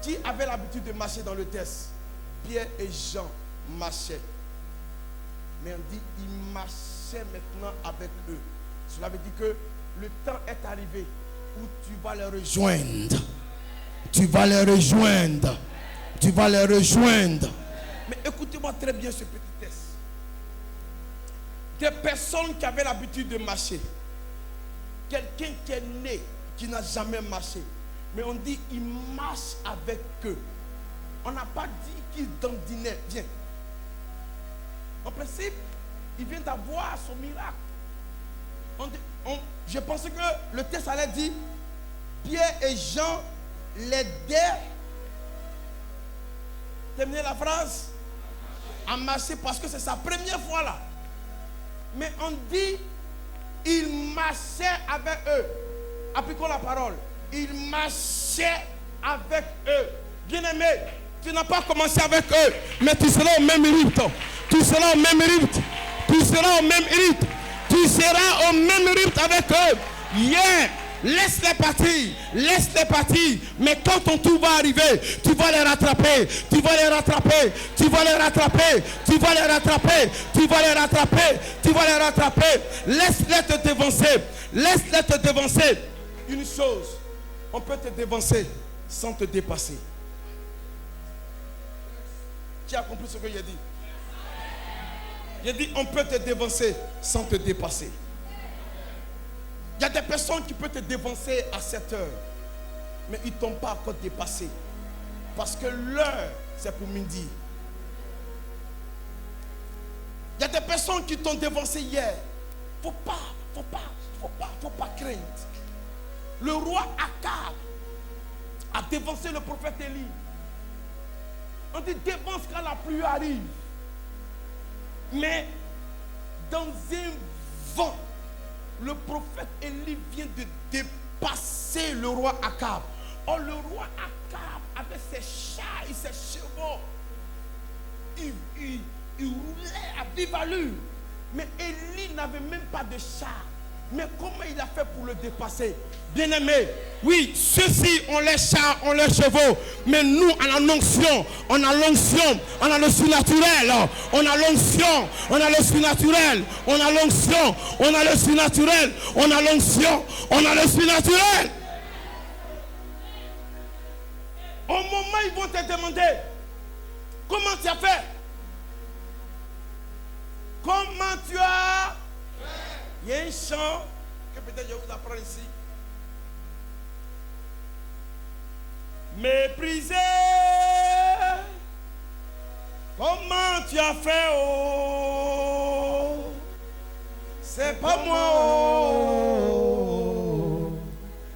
Qui avait l'habitude de marcher dans le test? Pierre et Jean marchaient. Mais on dit, ils marchaient maintenant avec eux. Cela veut dire que le temps est arrivé où tu vas les rejoindre. Tu vas les rejoindre. Tu vas les rejoindre. Mais écoutez-moi très bien ce petit test. Des personnes qui avaient l'habitude de marcher. Quelqu'un qui est né, qui n'a jamais marché. Mais on dit, il marche avec eux. On n'a pas dit qu'il dandinait. Viens. En principe, il vient d'avoir son miracle. Je pensais que le texte allait dire, Pierre et Jean l'aidaient. Terminez la phrase. À marcher parce que c'est sa première fois là. Mais on dit, il marchait avec eux. Appliquons la parole. Il marchait avec eux. Bien-aimé, tu n'as pas commencé avec eux, mais tu seras au même rythme. Tu seras au même rythme. Tu seras au même rythme. Tu seras au même rythme avec eux. Yeah. Laisse-les partir, laisse-les partir. Mais quand ton tour va arriver, tu vas les rattraper, tu vas les rattraper, tu vas les rattraper, tu vas les rattraper, tu vas les rattraper, tu vas les rattraper. Laisse-les te dévancer, laisse-les te dévancer. Une chose, on peut te dévancer sans te dépasser. Qui a compris ce que j'ai dit? J'ai dit, on peut te dévancer sans te dépasser. Il y a des personnes qui peuvent te dévancer à 7 heures, mais ils ne t'ont pas encore dépassé. Parce que l'heure, c'est pour midi. Il y a des personnes qui t'ont dévancé hier. Faut pas craindre. Le roi Akab a dévancé le prophète Élie. On dit dévance quand la pluie arrive. Mais dans un vent, le prophète Élie vient de dépasser le roi Akab. Or, le roi Akab avait ses chars et ses chevaux. Il roulait à vive allure. Mais Élie n'avait même pas de char. Mais comment il a fait pour le dépasser? Bien-aimé, oui, ceux-ci ont les chars, ont les chevaux. Mais nous, on a l'onction, on a l'onction, on a le surnaturel. On a l'onction, on a le surnaturel. On a l'onction, on a le surnaturel. On a l'onction, on a le surnaturel. Au moment ils vont te demander, comment tu as fait? Comment tu as? Il y a un chant que peut-être je vais vous apprendre ici. Méprisé. Comment tu as fait? Oh, c'est pas moi. Oh,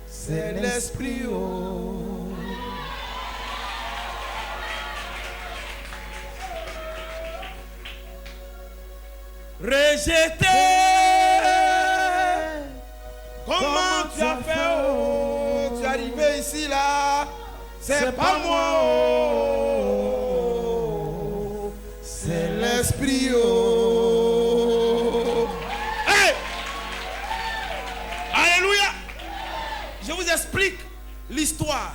c'est l'esprit. Oh. Rejeté. Comment tu as fait? Oh, tu es arrivé ici là. C'est pas moi. Oh, c'est l'esprit. Oh. Hey! Alléluia. Je vous explique l'histoire.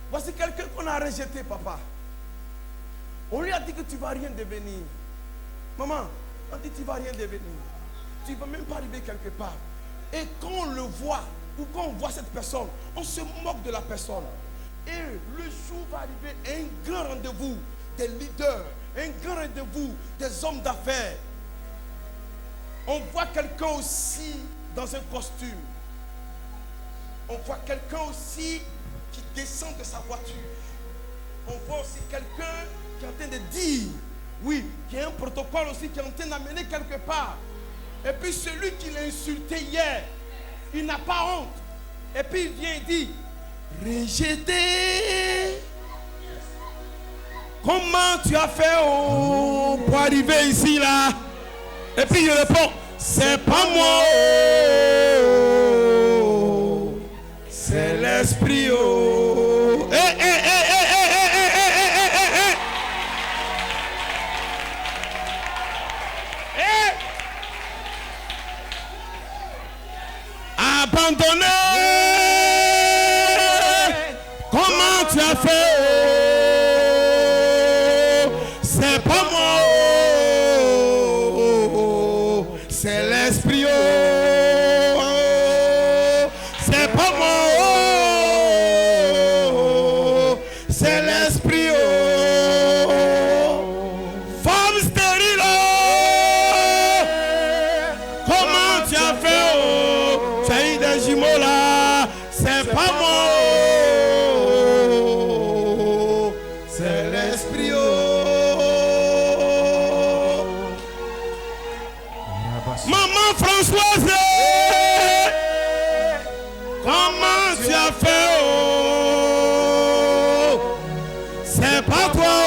Voici quelqu'un qu'on a rejeté, papa. On lui a dit que tu ne vas rien devenir. Maman, on dit tu ne vas rien devenir. Tu ne vas même pas arriver quelque part. Et quand on le voit, ou quand on voit cette personne, on se moque de la personne. Et le jour va arriver, un grand rendez-vous des leaders, un grand rendez-vous des hommes d'affaires. On voit quelqu'un aussi dans un costume. On voit quelqu'un aussi qui descend de sa voiture. On voit aussi quelqu'un qui est en train de dire, oui, qui a un protocole aussi qui est en train d'amener quelque part. Et puis celui qui l'a insulté hier, il n'a pas honte. Et puis il vient et dit, rejeté. Comment tu as fait pour arriver ici là? Et puis je réponds, c'est pas moi. Oh, c'est l'esprit. Oh. Abandonné. Comment tu as fait? C'est pas moi. C'est l'esprit. C'est pas moi. C'est l'esprit. Femme stérile. Comment tu as fait? Tu as eu des jumeaux là. C'est pas moi. C'est l'esprit. Maman Françoise, comment tu as fait? C'est pas toi.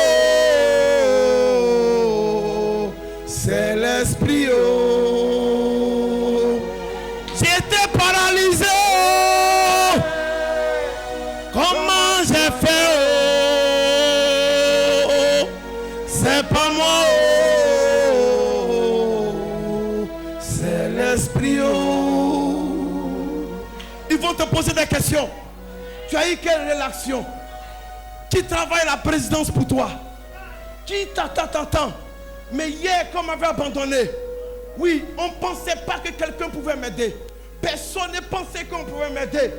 C'est l'esprit. J'étais paralysé. Comment j'ai fait? C'est pas moi. C'est l'esprit. Ils vont te poser des questions. Tu as eu quelle relation? Qui travaille la présidence pour toi? Qui t'attend? Mais hier, comme on m'avait abandonné, oui, on ne pensait pas que quelqu'un pouvait m'aider. Personne ne pensait qu'on pouvait m'aider.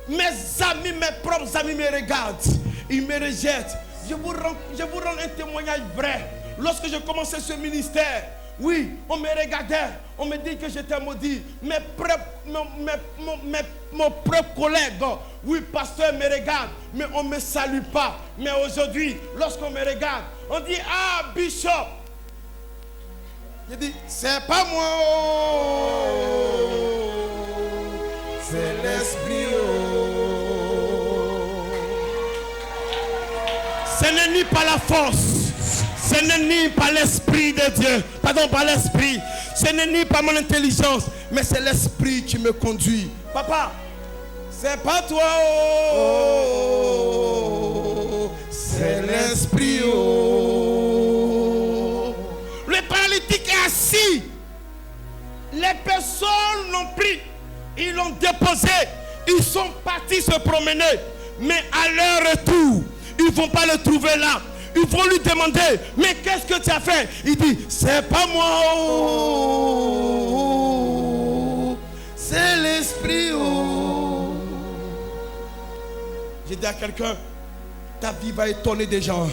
Mes amis, mes propres amis me regardent. Ils me rejettent. Je vous rends un témoignage vrai. Lorsque je commençais ce ministère, oui, on me regardait. On me dit que j'étais maudit. Mon propre collègue, oui, pasteur me regarde, mais on ne me salue pas. Mais aujourd'hui, lorsqu'on me regarde, on dit, ah, Bishop. Je dis, c'est pas moi. C'est l'esprit. Ce n'est ni par la force, ce n'est ni par l'esprit de Dieu, pardon, par l'esprit, ce n'est ni par mon intelligence, mais c'est l'esprit qui me conduit. Papa, c'est pas toi, oh, c'est l'esprit. Oh. Le paralytique est assis. Les personnes partir se promener. Mais à leur retour, ils ne vont pas le trouver là. Ils vont lui demander, mais qu'est-ce que tu as fait? Il dit, c'est pas moi, oh, c'est l'esprit. Oh. J'ai dit à quelqu'un, ta vie va étonner des gens.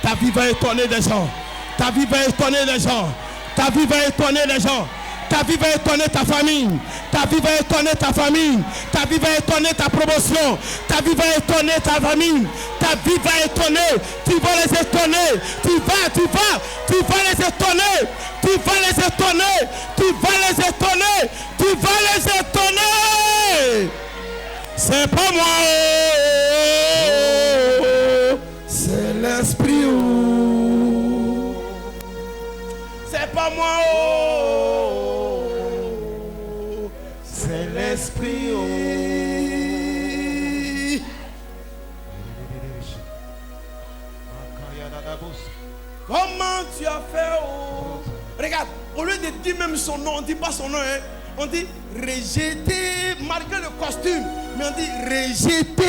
Ta vie va étonner des gens. Ta vie va étonner les gens. Ta vie va étonner les gens. Ta vie va étonner ta famille. Ta vie va étonner ta famille. Ta vie va étonner ta promotion. Ta vie va étonner ta famille. Ta vie va étonner. Tu vas les étonner. Tu vas les étonner. Tu vas les étonner. Tu vas les étonner. Tu vas les étonner. C'est pas moi. C'est l'esprit. C'est pas moi. C'est l'esprit. Comment tu as fait? Regarde, au lieu de dire même son nom, on ne dit pas son nom. Hein. On dit rejeté, malgré le costume. Mais on dit rejeté.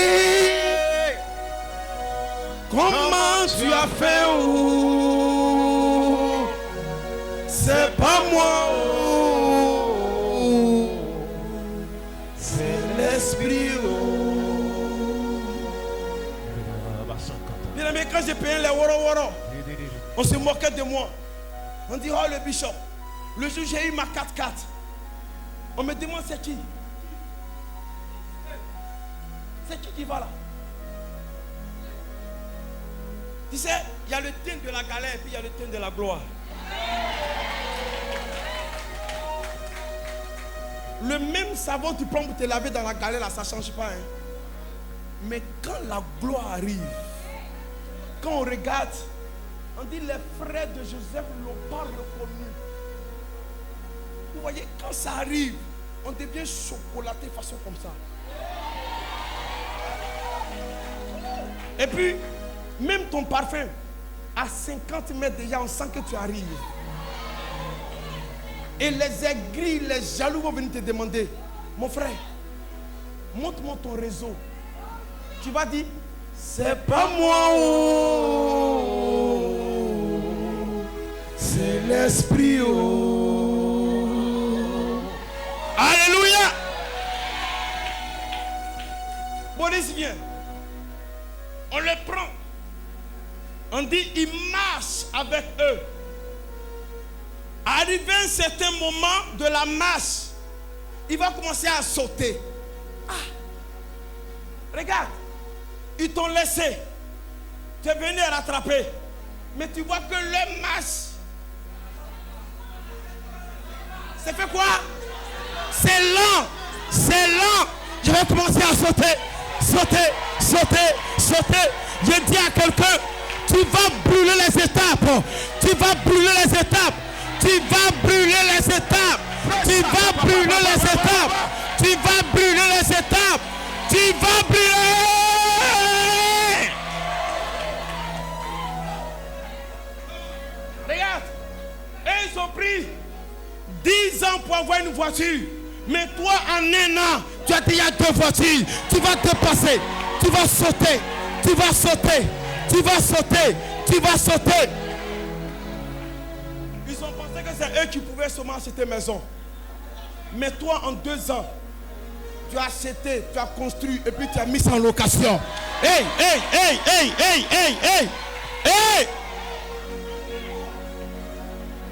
Comment tu as fait? C'est pas moi. C'est l'esprit. Bien aimé, quand j'ai payé les woro, on se moquait de moi. On dit, oh le bishop. Le jour où j'ai eu ma 4x4, on me demande c'est qui? C'est qui va là? Tu sais, il y a le thème de la galère et puis il y a le thème de la gloire. Le même savon que tu prends pour te laver dans la galère, là, ça ne change pas. Hein. Mais quand la gloire arrive, quand on regarde, on dit les frères de Joseph ne l'ont pas reconnu. Vous voyez, quand ça arrive, on devient chocolaté façon comme ça. Et puis, même ton parfum, à 50 mètres déjà, on sent que tu arrives. Et les aigris, les jaloux vont venir te demander, mon frère, montre-moi ton réseau. Tu vas dire, c'est pas moi, oh, c'est l'esprit. Oh. Alléluia. Boris vient. On le prend. On dit, il marche avec eux. Arrivé à un certain moment de la marche, il va commencer à sauter. Ah, regarde, ils t'ont laissé. Tu es venu à rattraper. Mais tu vois que leur marche, c'est fait quoi? C'est lent. C'est lent. Je vais commencer à sauter. Sauter, sauter, sauter. Je dis à quelqu'un, tu vas brûler les étapes. Tu vas brûler les étapes. Tu vas brûler les étapes. Tu vas brûler les étapes. Tu vas brûler les étapes. Tu vas brûler. Regarde. Et ils ont pris 10 ans pour avoir une voiture. Mais toi, en un an, tu as déjà 2 voitures. Tu vas te passer. Tu vas sauter. Tu vas sauter. Tu vas sauter. Tu vas sauter. Ils ont pensé que c'est eux qui pouvaient seulement acheter maison. Mais toi, en 2 ans, tu as acheté, tu as construit et puis tu as mis en location. Hey, hey, hey, hey, hey, hey, hey, hey.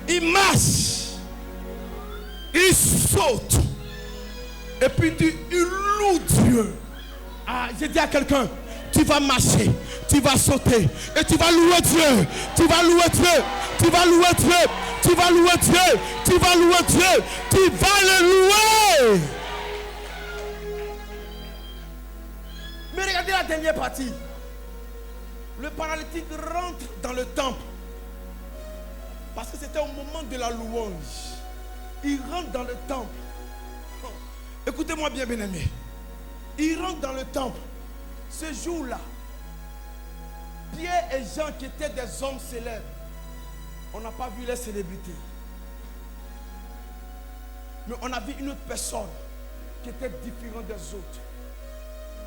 Il marche. Il saute. Et puis il loue Dieu. Ah, j'ai dit à quelqu'un, tu vas marcher, tu vas sauter et tu vas louer Dieu. Tu vas louer Dieu. Tu vas louer Dieu. Tu vas louer Dieu. Tu vas louer Dieu. Tu vas le louer. Mais regardez la dernière partie. Le paralytique rentre dans le temple. Parce que c'était au moment de la louange. Il rentre dans le temple. Écoutez-moi bien, bien-aimé. Il rentre dans le temple. Ce jour-là, Pierre et Jean, qui étaient des hommes célèbres, on n'a pas vu les célébrités. Mais on a vu une autre personne qui était différente des autres.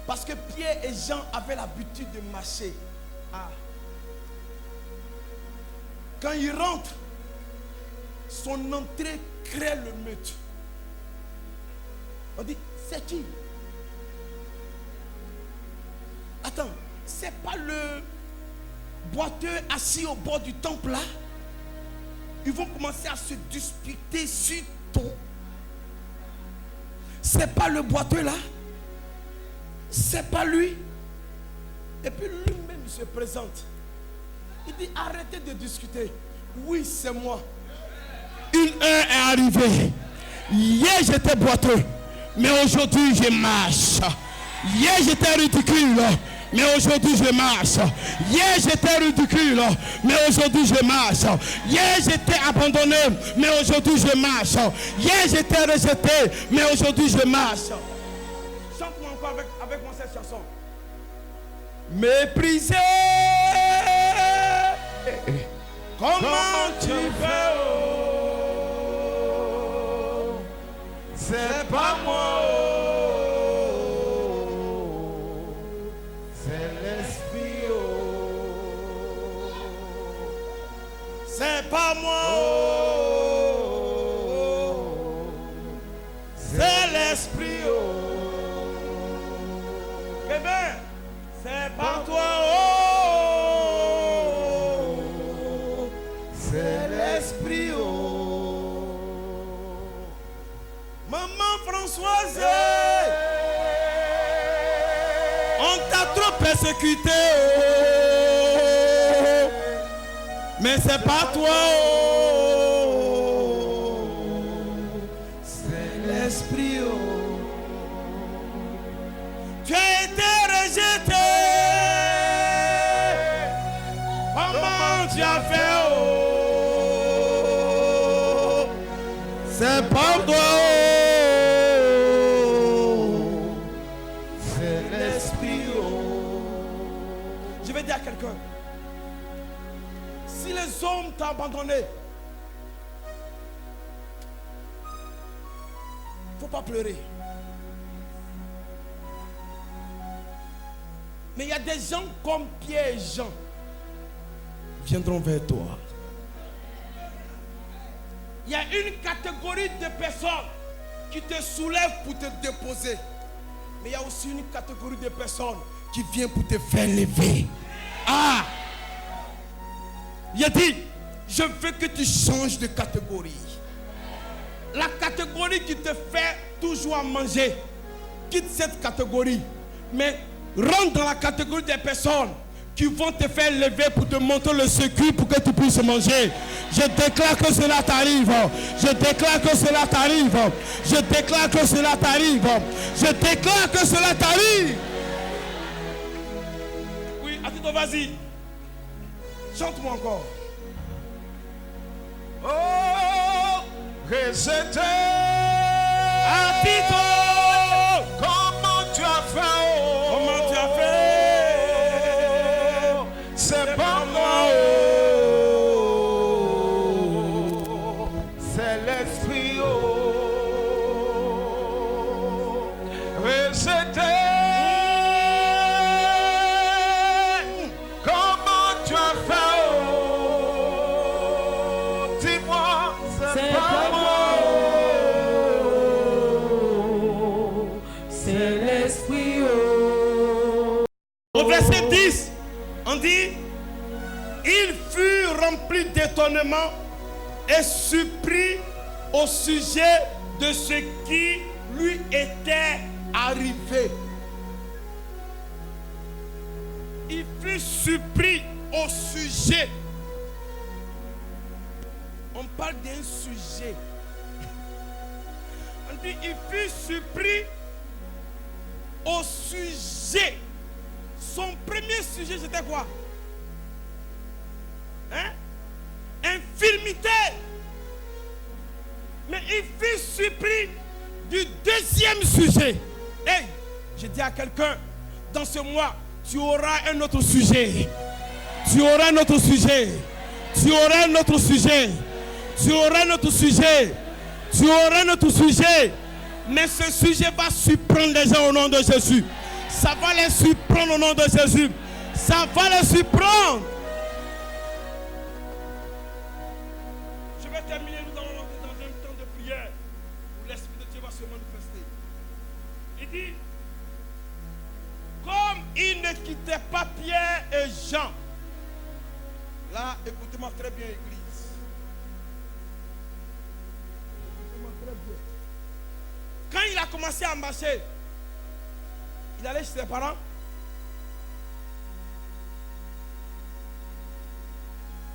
Parce que Pierre et Jean avaient l'habitude de marcher. Ah. Quand il rentre, son entrée crée le meute. On dit, c'est qui? Attends, c'est pas le boiteux assis au bord du temple là? Ils vont commencer à se disputer sur ton. C'est pas le boiteux là? C'est pas lui? Et puis lui-même se présente. Il dit, arrêtez de discuter. Oui, c'est moi. Une heure est arrivée. Hier j'étais boiteux, mais aujourd'hui je marche. Hier j'étais ridicule, mais aujourd'hui je marche. Hier j'étais ridicule, mais aujourd'hui je marche. Hier j'étais abandonné, mais aujourd'hui je marche. Hier j'étais rejeté, mais aujourd'hui je marche. Chante-moi encore avec moi cette chanson. Méprisé. Comment tu fais? Oh, c'est pas moi. C'est pas moi, oh, c'est l'esprit, oh. Eh bien, c'est pas toi, oh, c'est l'esprit, oh. Maman Françoise, on t'a trop persécuté, oh. Mais c'est pas toi, oh, c'est l'esprit, oh. Tu as été rejeté. Comment tu as fait, oh, c'est pas toi, oh, c'est l'esprit, oh. Je vais dire à quelqu'un, si les hommes t'ont abandonné, il ne faut pas pleurer. Mais il y a des gens comme Pierre et Jean viendront vers toi. Il y a une catégorie de personnes qui te soulèvent pour te déposer. Mais il y a aussi une catégorie de personnes qui viennent pour te faire lever. Ah! Il a dit, je veux que tu changes de catégorie. La catégorie qui te fait toujours à manger, quitte cette catégorie. Mais rentre dans la catégorie des personnes qui vont te faire lever pour te montrer le secours pour que tu puisses manger. Je déclare que cela t'arrive. Je déclare que cela t'arrive. Je déclare que cela t'arrive. Je déclare que cela t'arrive. Oui, attends, vas-y. Chante-moi encore. Oh, rejeté. Atito. Comment tu as fait? Oh, comment tu as fait? C'est pas moi. Oh, c'est l'esprit. Oh, rejeté. Verset 10, on dit, il fut rempli d'étonnement et surpris au sujet de ce qui lui était arrivé. Il fut surpris au sujet. On parle d'un sujet. On dit, il fut surpris au sujet. Son premier sujet, c'était quoi? Hein? Infirmité. Mais il fut surpris du deuxième sujet. Hey, je dis à quelqu'un, dans ce mois, tu auras un autre sujet. Tu auras un autre sujet. Tu auras un autre sujet. Tu auras un autre sujet. Tu auras un autre sujet. Mais ce sujet va surprendre les gens au nom de Jésus. Ça va les surprendre au nom de Jésus. Ça va les surprendre. Je vais terminer. Nous allons entrer dans un temps de prière où l'Esprit de Dieu va se manifester. Il dit, comme il ne quittait pas Pierre et Jean. Là, écoutez-moi très bien, Église. Écoutez-moi très bien. Quand il a commencé à marcher, il allait chez ses parents.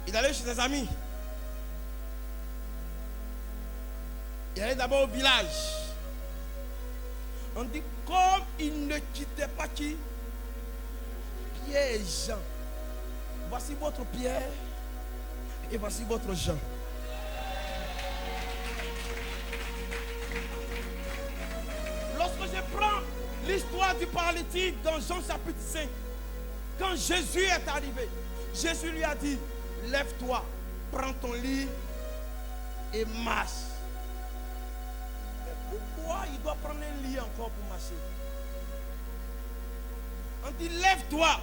Il allait chez ses amis. Il allait d'abord au village. On dit comme il ne quittait pas qui? Pierre et Jean. Voici votre Pierre et voici votre Jean. Lorsque je prends l'histoire du paralytique dans Jean chapitre 5, quand Jésus est arrivé, Jésus lui a dit, lève-toi, prends ton lit et marche. Mais pourquoi il doit prendre un lit encore pour marcher? On dit, lève-toi,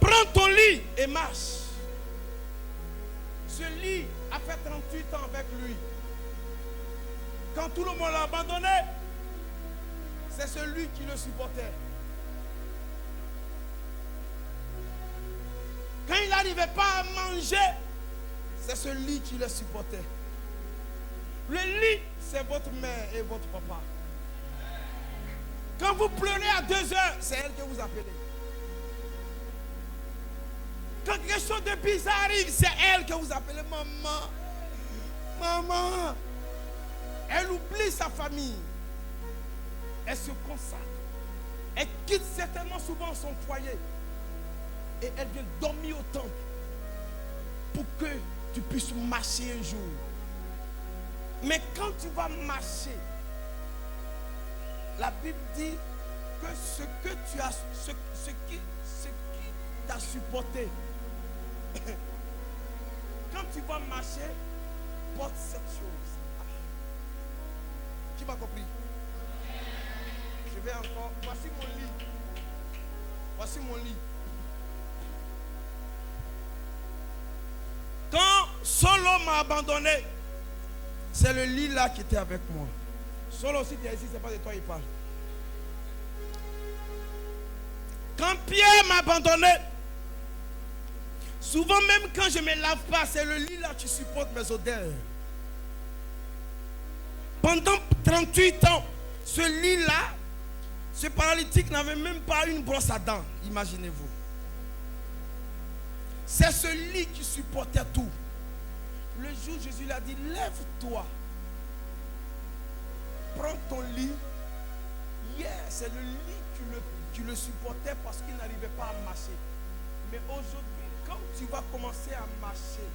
prends ton lit et marche. Ce lit a fait 38 ans avec lui. Quand tout le monde l'a abandonné, c'est celui qui le supportait. Quand il n'arrivait pas à manger, c'est ce lit qui le supportait. Le lit, c'est votre mère et votre papa. Quand vous pleurez à 2 heures, c'est elle que vous appelez. Quand quelque chose de bizarre arrive, c'est elle que vous appelez maman. Maman. Elle oublie sa famille. Elle se consacre. Elle quitte certainement souvent son foyer. Et elle vient dormir au temple. Pour que tu puisses marcher un jour. Mais quand tu vas marcher, la Bible dit que ce que tu as, ce qui t'a supporté, quand tu vas marcher, porte cette chose. Qui m'a compris? Je vais encore. Voici mon lit. Voici mon lit. Quand Solo m'a abandonné, c'est le lit là qui était avec moi. Solo, si tu es ici, c'est pas de toi il parle. Quand Pierre m'a abandonné, souvent même quand je ne me lave pas, c'est le lit là qui supporte mes odeurs. Pendant 38 ans, ce lit-là, ce paralytique n'avait même pas une brosse à dents, imaginez-vous. C'est ce lit qui supportait tout. Le jour où Jésus lui a dit, lève-toi, prends ton lit. Hier, c'est le lit qui le supportait parce qu'il n'arrivait pas à marcher. Mais aujourd'hui, quand tu vas commencer à marcher,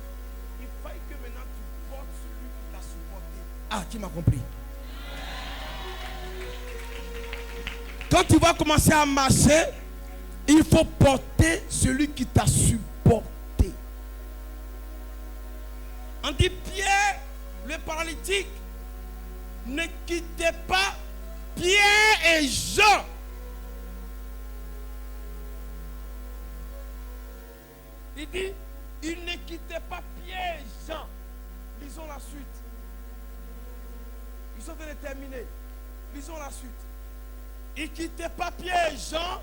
il faut que maintenant tu portes celui qui t'a supporté. Ah, qui m'a compris? Quand tu vas commencer à marcher, il faut porter celui qui t'a supporté. On dit Pierre, le paralytique, ne quittait pas Pierre et Jean. Il dit, il ne quittait pas Pierre et Jean. Lisons la suite. Ils sont en train de terminer. Lisons la suite. Il ne quittait pas Pierre et Jean.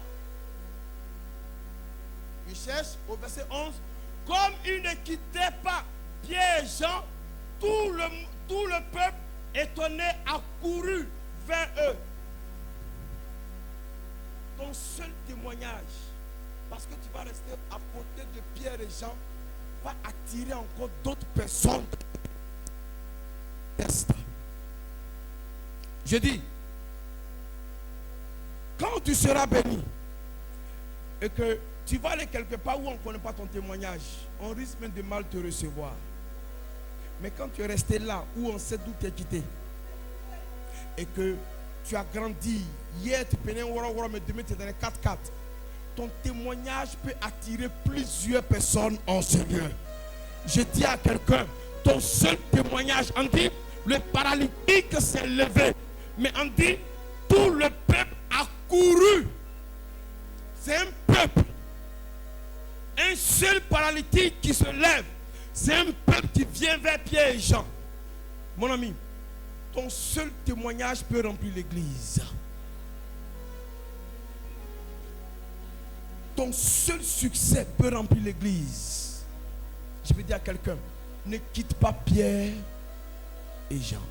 Il cherche au verset 11. Comme il ne quittait pas Pierre et Jean, tout le peuple étonné accourut vers eux. Ton seul témoignage, parce que tu vas rester à côté de Pierre et Jean, va attirer encore d'autres personnes. Je dis, quand tu seras béni et que tu vas aller quelque part où on ne connaît pas ton témoignage, on risque même de mal te recevoir. Mais quand tu es resté là où on sait d'où tu es quitté et que tu as grandi, hier tu prenais un wara, mais demain tu es dans les 4x4, ton témoignage peut attirer plusieurs personnes en Seigneur. Je dis à quelqu'un, ton seul témoignage, on dit, le paralytique s'est levé, mais on dit, tout le peuple a couru c'est un peuple. Un seul paralytique qui se lève. C'est un peuple qui vient vers Pierre et Jean. Mon ami, ton seul témoignage peut remplir l'église. Ton seul succès peut remplir l'église. Je vais dire à quelqu'un, ne quitte pas Pierre et Jean.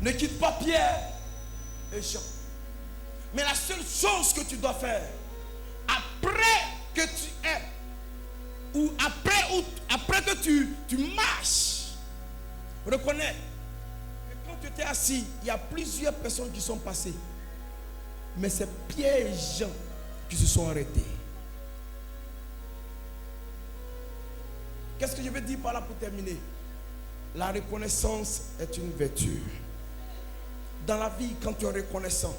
Ne quitte pas Pierre et Jean. Mais la seule chose que tu dois faire, après que tu es, ou après que tu marches, reconnais que quand tu étais assis, il y a plusieurs personnes qui sont passées. Mais c'est Pierre et Jean qui se sont arrêtés. Qu'est-ce que je veux dire par là pour terminer? La reconnaissance est une vertu. Dans la vie, quand tu es reconnaissant,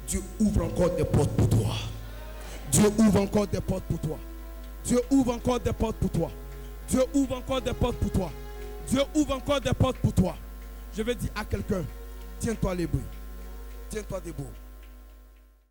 Dieu ouvre encore des portes pour toi. Dieu ouvre encore des portes pour toi. Dieu ouvre encore des portes pour toi. Dieu ouvre encore des portes pour toi. Dieu ouvre encore des portes pour toi. Je vais dire à quelqu'un, tiens-toi debout. Tiens-toi debout.